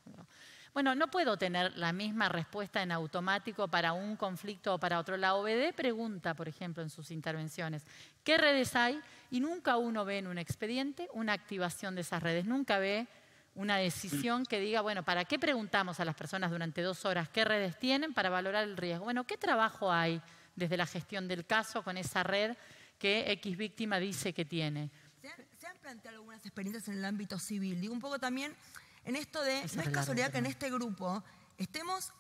Bueno, no puedo tener la misma respuesta en automático para un conflicto o para otro. La OBD pregunta, por ejemplo, en sus intervenciones, ¿qué redes hay? Y nunca uno ve en un expediente una activación de esas redes, nunca ve una decisión que diga, bueno, ¿para qué preguntamos a las personas durante 2 horas qué redes tienen para valorar el riesgo? Bueno, ¿qué trabajo hay desde la gestión del caso con esa red que X víctima dice que tiene? ¿Se han planteado algunas experiencias en el ámbito civil? Digo un poco también en esto de, no es casualidad que en este grupo estemos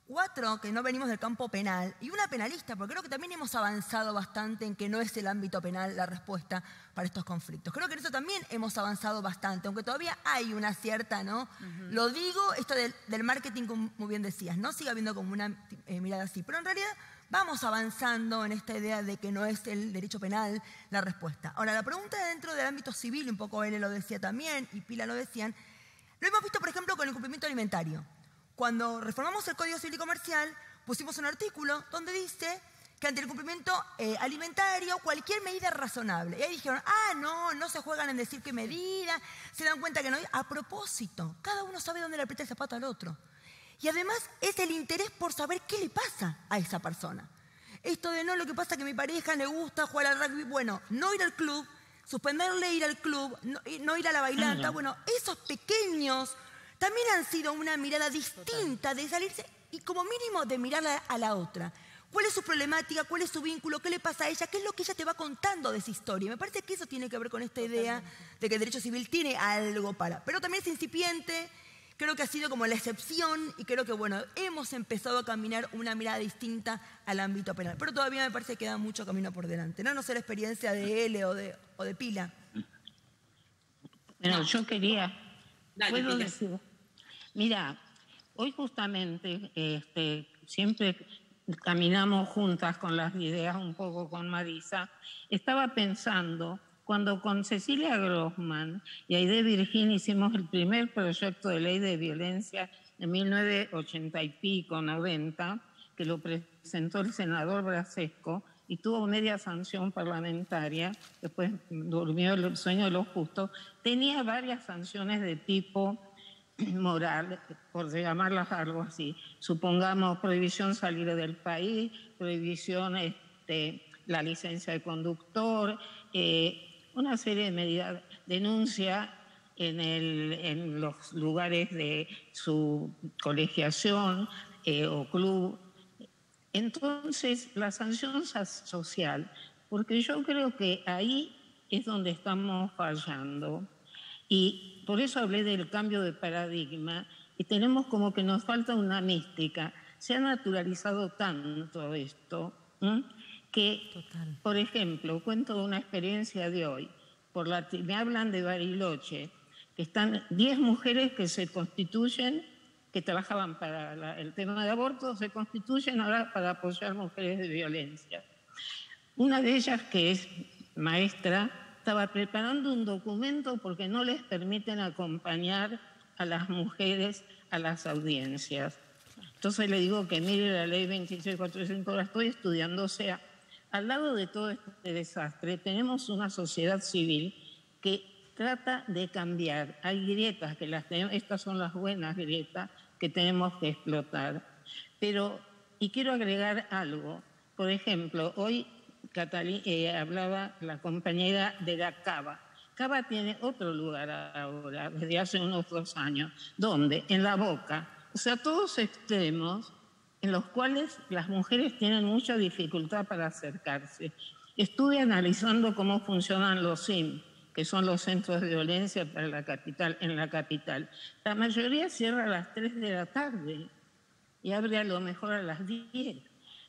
4 que no venimos del campo penal y una penalista, porque creo que también hemos avanzado bastante en que no es el ámbito penal la respuesta para estos conflictos. Creo que en eso también hemos avanzado bastante, aunque todavía hay una cierta, ¿no? Lo digo, esto del marketing, como muy bien decías, no sigue habiendo como una mirada así, pero en realidad vamos avanzando en esta idea de que no es el derecho penal la respuesta. Ahora, la pregunta dentro del ámbito civil, un poco él lo decía también y Pila lo decían, lo hemos visto, por ejemplo, con el cumplimiento alimentario. Cuando reformamos el Código Civil y Comercial, pusimos un artículo donde dice que ante el cumplimiento alimentario, cualquier medida es razonable. Y ahí dijeron, no se juegan en decir qué medida, se dan cuenta que no hay. A propósito, cada uno sabe dónde le aprieta el zapato al otro. Y además es el interés por saber qué le pasa a esa persona. Esto de no, lo que pasa es que a mi pareja le gusta jugar al rugby, bueno, no ir al club, suspenderle ir al club, no ir a la bailanta, bueno, esos pequeños también han sido una mirada distinta de salirse y como mínimo de mirar a la otra. ¿Cuál es su problemática? ¿Cuál es su vínculo? ¿Qué le pasa a ella? ¿Qué es lo que ella te va contando de esa historia? Me parece que eso tiene que ver con esta idea de que el derecho civil tiene algo para... Pero también es incipiente, creo que ha sido como la excepción y creo que, bueno, hemos empezado a caminar una mirada distinta al ámbito penal. Pero todavía me parece que queda mucho camino por delante. No sé la experiencia de L o de Pila. Bueno, yo quería... Dale, ¿Puedo Pila. decir? Mira, hoy justamente siempre caminamos juntas con las ideas, un poco con Marisa. Estaba pensando, cuando con Cecilia Grossman y Aide Virgin hicimos el primer proyecto de ley de violencia en 1980 y pico, 90, que lo presentó el senador Brasesco y tuvo media sanción parlamentaria, después durmió el sueño de los justos, tenía varias sanciones de tipo moral, por llamarlas algo así. Supongamos prohibición salir del país, prohibición la licencia de conductor, una serie de medidas, denuncia en los lugares de su colegiación o club. Entonces, la sanción social, porque yo creo que ahí es donde estamos fallando. Y por eso hablé del cambio de paradigma y tenemos como que nos falta una mística. Se ha naturalizado tanto esto que, por ejemplo, cuento una experiencia de hoy. Me hablan de Bariloche, que están 10 mujeres que se constituyen, que trabajaban para el tema de aborto, se constituyen ahora para apoyar mujeres de violencia. Una de ellas, que es maestra, estaba preparando un documento porque no les permiten acompañar a las mujeres a las audiencias. Entonces le digo que mire la ley 26.405, la estoy estudiando. O sea, al lado de todo este desastre tenemos una sociedad civil que trata de cambiar. Hay grietas, estas son las buenas grietas, que tenemos que explotar. Pero, y quiero agregar algo, por ejemplo, hoy hablaba la compañera de la Cava. Cava tiene otro lugar ahora, desde hace unos 2 años, donde en La Boca, o sea, todos extremos en los cuales las mujeres tienen mucha dificultad para acercarse. Estuve analizando cómo funcionan los CIM, que son los centros de violencia para la capital, en la capital. La mayoría cierra a las 3 de la tarde y abre a lo mejor a las 10.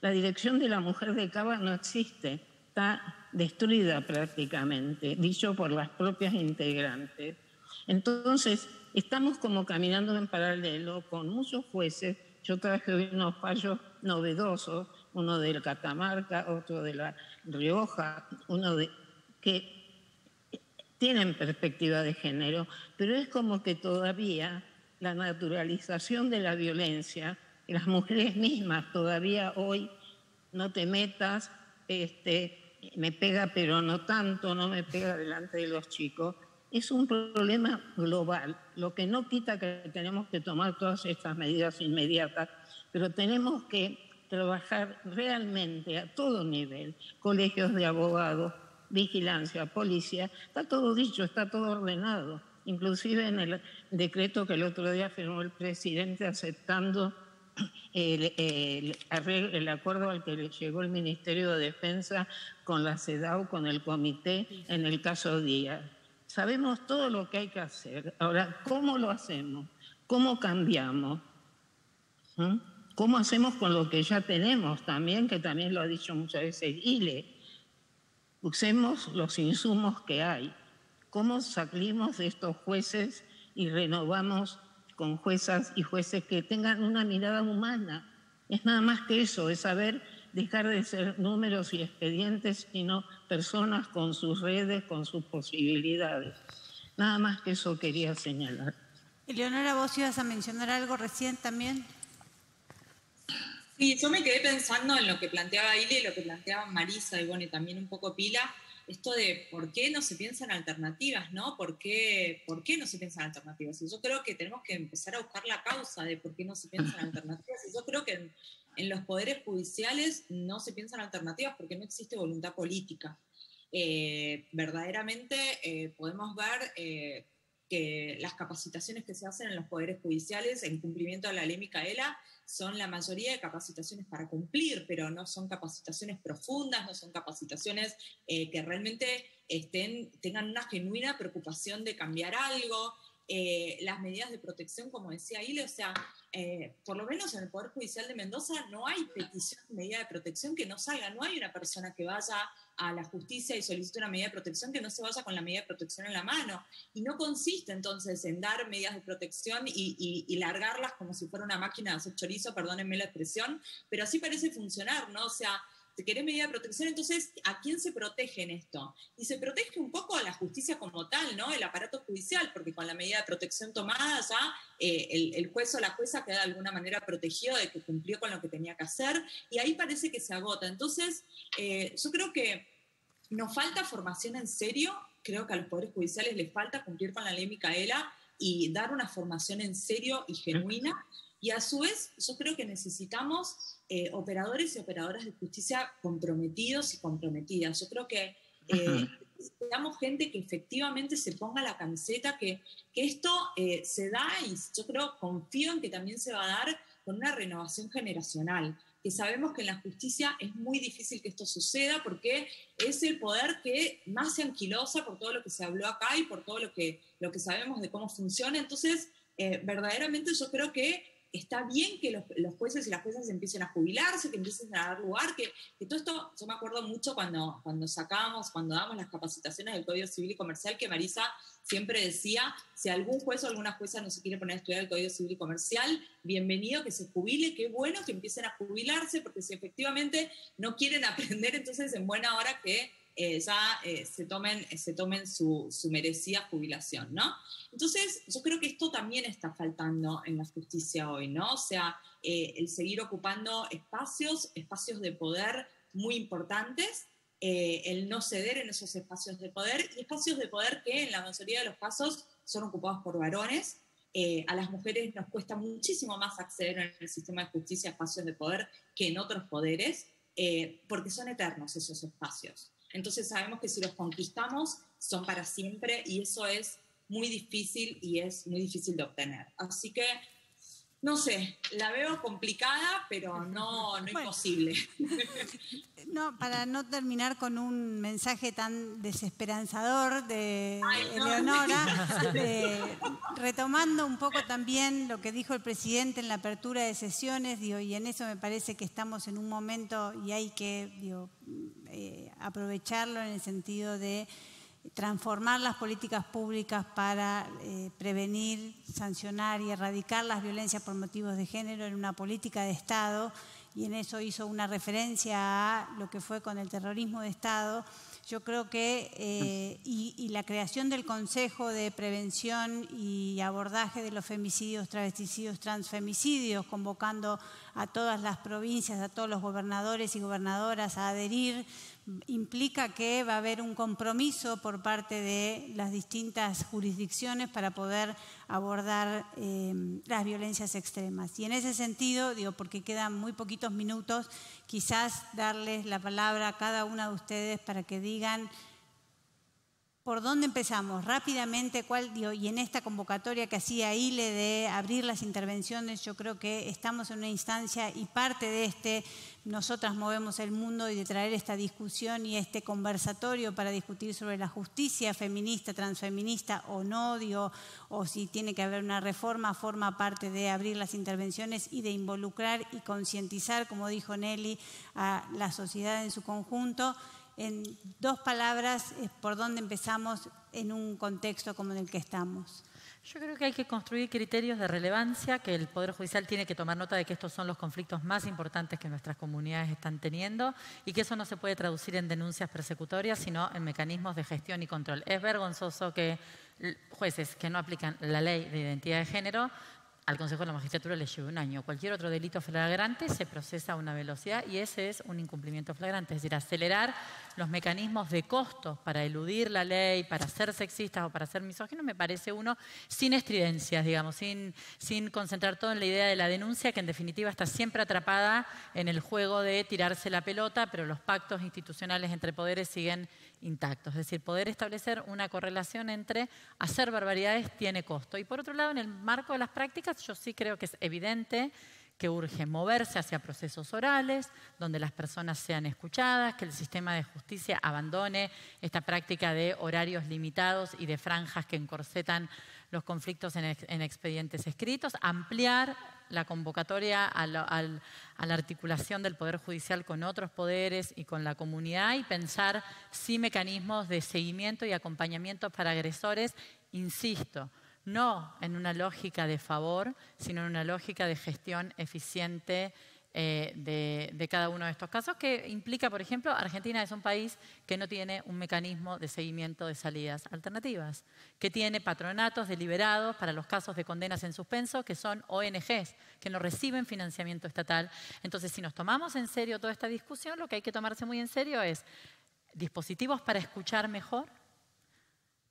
La dirección de la mujer de Cava no existe, está destruida prácticamente, dicho por las propias integrantes. Entonces, estamos como caminando en paralelo con muchos jueces. Yo traje hoy unos fallos novedosos, uno de Catamarca, otro de La Rioja, que tienen perspectiva de género, pero es como que todavía la naturalización de la violencia, las mujeres mismas todavía hoy, no te metas, me pega pero no tanto, no me pega delante de los chicos, es un problema global, lo que no quita que tenemos que tomar todas estas medidas inmediatas, pero tenemos que trabajar realmente a todo nivel, colegios de abogados, vigilancia, policía, está todo dicho, está todo ordenado, inclusive en el decreto que el otro día firmó el presidente aceptando el acuerdo al que le llegó el Ministerio de Defensa con la CEDAW, con el comité, en el caso Díaz. Sabemos todo lo que hay que hacer. Ahora, ¿cómo lo hacemos? ¿Cómo cambiamos? ¿Cómo hacemos con lo que ya tenemos también? Que también lo ha dicho muchas veces Ile. Usemos los insumos que hay. ¿Cómo salimos de estos jueces y renovamos con juezas y jueces que tengan una mirada humana? Es nada más que eso, es saber dejar de ser números y expedientes, sino personas con sus redes, con sus posibilidades. Nada más que eso quería señalar. Eleonora, vos ibas a mencionar algo recién también. Sí, yo me quedé pensando en lo que planteaba Ile y lo que planteaba Marisa y bueno, y también un poco Pila, esto de por qué no se piensan alternativas, ¿no? ¿Por qué no se piensan alternativas? Y yo creo que tenemos que empezar a buscar la causa de por qué no se piensan alternativas. Y yo creo que en los poderes judiciales no se piensan alternativas porque no existe voluntad política. Verdaderamente podemos ver que las capacitaciones que se hacen en los poderes judiciales en cumplimiento de la ley Micaela son la mayoría de capacitaciones para cumplir, pero no son capacitaciones profundas, no son capacitaciones que realmente tengan una genuina preocupación de cambiar algo. Las medidas de protección, como decía Ile, o sea, por lo menos en el Poder Judicial de Mendoza no hay petición de medida de protección que no salga, no hay una persona que vaya a la justicia y solicite una medida de protección que no se vaya con la medida de protección en la mano. Y no consiste entonces en dar medidas de protección y largarlas como si fuera una máquina de hacer chorizo, perdónenme la expresión, pero así parece funcionar, ¿no? O sea, si querés medida de protección, entonces, ¿a quién se protege en esto? Y se protege un poco a la justicia como tal, ¿no? El aparato judicial, porque con la medida de protección tomada ya el juez o la jueza queda de alguna manera protegido de que cumplió con lo que tenía que hacer, y ahí parece que se agota. Entonces, yo creo que nos falta formación en serio, creo que a los poderes judiciales les falta cumplir con la ley Micaela y dar una formación en serio y genuina, y a su vez yo creo que necesitamos operadores y operadoras de justicia comprometidos y comprometidas. Yo creo que necesitamos gente que efectivamente se ponga la camiseta, que esto se da, y yo creo, confío en que también se va a dar con una renovación generacional, que sabemos que en la justicia es muy difícil que esto suceda porque es el poder que más se anquilosa por todo lo que se habló acá y por todo lo que sabemos de cómo funciona. Entonces, verdaderamente yo creo que está bien que los jueces y las juezas empiecen a jubilarse, que empiecen a dar lugar, que todo esto, yo me acuerdo mucho cuando dábamos las capacitaciones del Código Civil y Comercial, que Marisa siempre decía, si algún juez o alguna jueza no se quiere poner a estudiar el Código Civil y Comercial, bienvenido que se jubile, qué bueno que empiecen a jubilarse, porque si efectivamente no quieren aprender, entonces en buena hora que se tomen su merecida jubilación, ¿no? Entonces, yo creo que esto también está faltando en la justicia hoy, ¿no? O sea, el seguir ocupando espacios de poder muy importantes, el no ceder en esos espacios de poder, y espacios de poder que en la mayoría de los casos son ocupados por varones, a las mujeres nos cuesta muchísimo más acceder en el sistema de justicia a espacios de poder que en otros poderes, porque son eternos esos espacios. Entonces sabemos que si los conquistamos son para siempre y eso es muy difícil y es muy difícil de obtener. Así que, no sé, la veo complicada, pero no imposible. No, para no terminar con un mensaje tan desesperanzador de Eleonora, retomando un poco también lo que dijo el presidente en la apertura de sesiones, y en eso me parece que estamos en un momento y hay que aprovecharlo en el sentido de transformar las políticas públicas para prevenir, sancionar y erradicar las violencias por motivos de género en una política de Estado, y en eso hizo una referencia a lo que fue con el terrorismo de Estado. Yo creo que, y la creación del Consejo de Prevención y Abordaje de los Femicidios, Travesticidios, Transfemicidios, convocando a todas las provincias, a todos los gobernadores y gobernadoras a adherir, implica que va a haber un compromiso por parte de las distintas jurisdicciones para poder abordar las violencias extremas. Y en ese sentido, porque quedan muy poquitos minutos, quizás darles la palabra a cada una de ustedes para que digan por dónde empezamos rápidamente, y en esta convocatoria que hacía ILE de abrir las intervenciones, yo creo que estamos en una instancia y parte de nosotras movemos el mundo, y de traer esta discusión y este conversatorio para discutir sobre la justicia feminista, transfeminista o no, o si tiene que haber una reforma, forma parte de abrir las intervenciones y de involucrar y concientizar, como dijo Nelly, a la sociedad en su conjunto. En 2 palabras, ¿por dónde empezamos en un contexto como en el que estamos? Yo creo que hay que construir criterios de relevancia, que el Poder Judicial tiene que tomar nota de que estos son los conflictos más importantes que nuestras comunidades están teniendo y que eso no se puede traducir en denuncias persecutorias, sino en mecanismos de gestión y control. Es vergonzoso que jueces que no aplican la ley de identidad de género al Consejo de la Magistratura le lleve 1 año. Cualquier otro delito flagrante se procesa a una velocidad y ese es un incumplimiento flagrante. Es decir, acelerar los mecanismos de costos para eludir la ley, para ser sexistas o para ser misóginos, me parece uno sin estridencias, digamos, sin concentrar todo en la idea de la denuncia, que en definitiva está siempre atrapada en el juego de tirarse la pelota, pero los pactos institucionales entre poderes siguen intactos. Es decir, poder establecer una correlación entre hacer barbaridades tiene costo. Y por otro lado, en el marco de las prácticas, yo sí creo que es evidente que urge moverse hacia procesos orales, donde las personas sean escuchadas, que el sistema de justicia abandone esta práctica de horarios limitados y de franjas que encorsetan los conflictos en expedientes escritos, ampliar la convocatoria a la articulación del Poder Judicial con otros poderes y con la comunidad y pensar sí mecanismos de seguimiento y acompañamiento para agresores, insisto, no en una lógica de favor, sino en una lógica de gestión eficiente de cada uno de estos casos, que implica, por ejemplo, Argentina es un país que no tiene un mecanismo de seguimiento de salidas alternativas, que tiene patronatos deliberados para los casos de condenas en suspenso, que son ONGs, que no reciben financiamiento estatal. Entonces, si nos tomamos en serio toda esta discusión, lo que hay que tomarse muy en serio es dispositivos para escuchar mejor,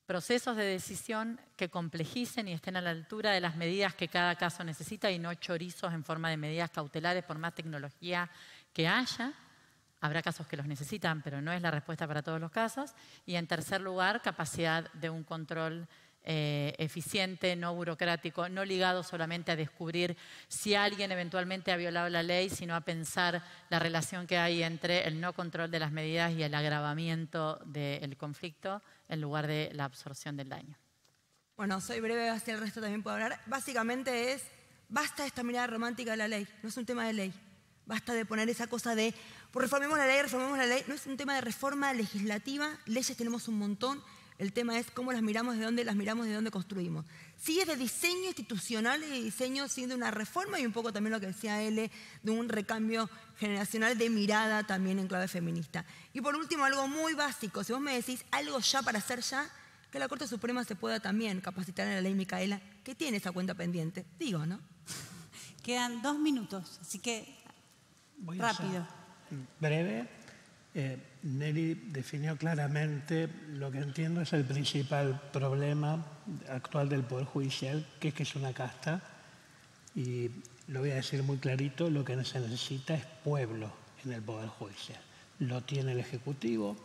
procesos de decisión que complejicen y estén a la altura de las medidas que cada caso necesita y no chorizos en forma de medidas cautelares por más tecnología que haya. Habrá casos que los necesitan, pero no es la respuesta para todos los casos. Y en tercer lugar, capacidad de un control eficiente, no burocrático, no ligado solamente a descubrir si alguien eventualmente ha violado la ley, sino a pensar la relación que hay entre el no control de las medidas y el agravamiento del conflicto en lugar de la absorción del daño. Bueno, soy breve, así el resto también puedo hablar. Básicamente basta de esta mirada romántica de la ley, no es un tema de ley. Basta de poner esa cosa de reformemos la ley, no es un tema de reforma legislativa, leyes tenemos un montón. El tema es cómo las miramos, de dónde construimos. Sí es de diseño institucional y de diseño, sí, de una reforma y un poco también lo que decía Ele, de un recambio generacional de mirada también en clave feminista. Y por último, algo muy básico, si vos me decís algo ya para hacer ya, que la Corte Suprema se pueda también capacitar en la ley Micaela, que tiene esa cuenta pendiente. Digo, ¿no? Quedan 2 minutos, así que Voy rápido. Breve. Nelly definió claramente lo que entiendo es el principal problema actual del Poder Judicial, que es una casta, y lo voy a decir muy clarito, lo que se necesita es pueblo en el Poder Judicial. Lo tiene el Ejecutivo,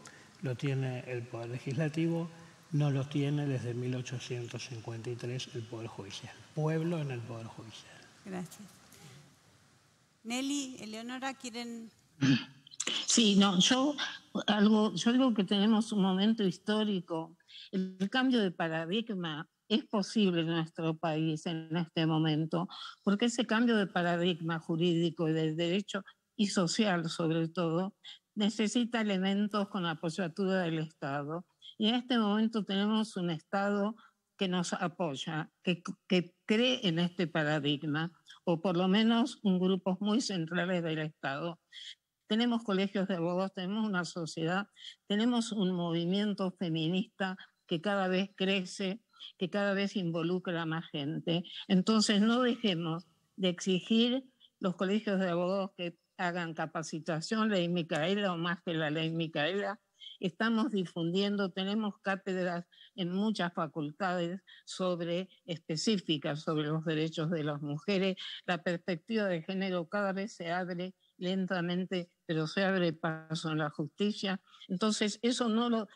lo tiene el Poder Legislativo, no lo tiene desde 1853 el Poder Judicial. Pueblo en el Poder Judicial. Gracias. Nelly, Eleonora, ¿quieren...? Sí, no, yo digo que tenemos un momento histórico. El cambio de paradigma es posible en nuestro país en este momento, porque ese cambio de paradigma jurídico y del derecho y social, sobre todo, necesita elementos con apoyatura del Estado. Y en este momento tenemos un Estado que nos apoya, que cree en este paradigma, o por lo menos grupos muy centrales del Estado. Tenemos colegios de abogados, tenemos una sociedad, tenemos un movimiento feminista que cada vez crece, que cada vez involucra a más gente. Entonces no dejemos de exigir los colegios de abogados que hagan capacitación, ley Micaela o más que la ley Micaela. Estamos difundiendo, tenemos cátedras en muchas facultades específicas sobre los derechos de las mujeres. La perspectiva de género cada vez se abre lentamente, pero se abre paso en la justicia. Entonces, eso no lo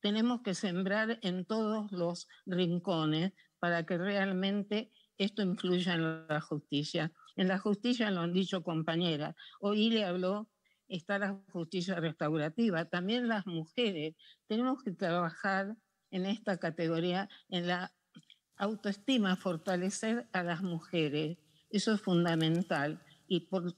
tenemos que sembrar en todos los rincones para que realmente esto influya en la justicia. En la justicia lo han dicho compañeras. Hoy le habló, está la justicia restaurativa. También las mujeres tenemos que trabajar en esta categoría, en la autoestima, fortalecer a las mujeres. Eso es fundamental. Y por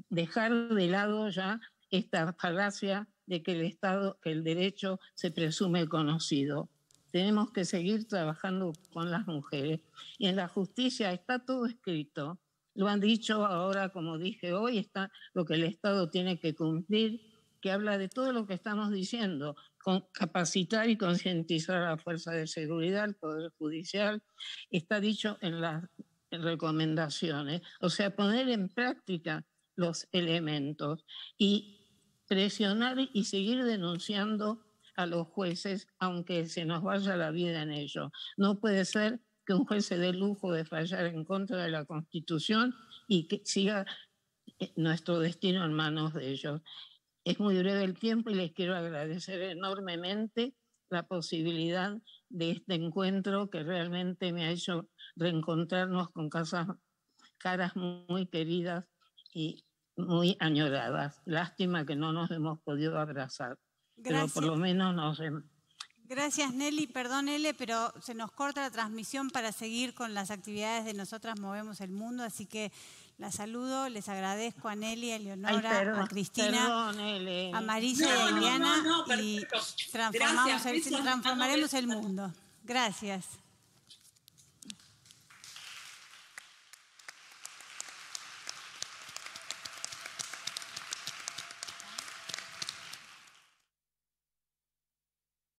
dejar de lado ya esta falacia de que el Estado, que el derecho se presume conocido. Tenemos que seguir trabajando con las mujeres. Y en la justicia está todo escrito. Lo han dicho ahora, como dije hoy, está lo que el Estado tiene que cumplir, que habla de todo lo que estamos diciendo, con capacitar y concientizar a la fuerza de seguridad, al Poder Judicial. Está dicho en las recomendaciones. O sea, poner en práctica los elementos y presionar y seguir denunciando a los jueces, aunque se nos vaya la vida en ello. No puede ser que un juez se dé el lujo de fallar en contra de la Constitución y que siga nuestro destino en manos de ellos. Es muy breve el tiempo y les quiero agradecer enormemente la posibilidad de este encuentro que realmente me ha hecho reencontrarnos con caras muy queridas y muy añoradas. Lástima que no nos hemos podido abrazar. Gracias. Pero por lo menos nos hemos... Gracias, Nelly. Perdón, Ele, pero se nos corta la transmisión para seguir con las actividades de Nosotras Movemos el Mundo, así que la saludo, les agradezco a Nelly, a Eleonora, a Cristina, a Marisa y a Iliana, y transformaremos el mundo. Gracias.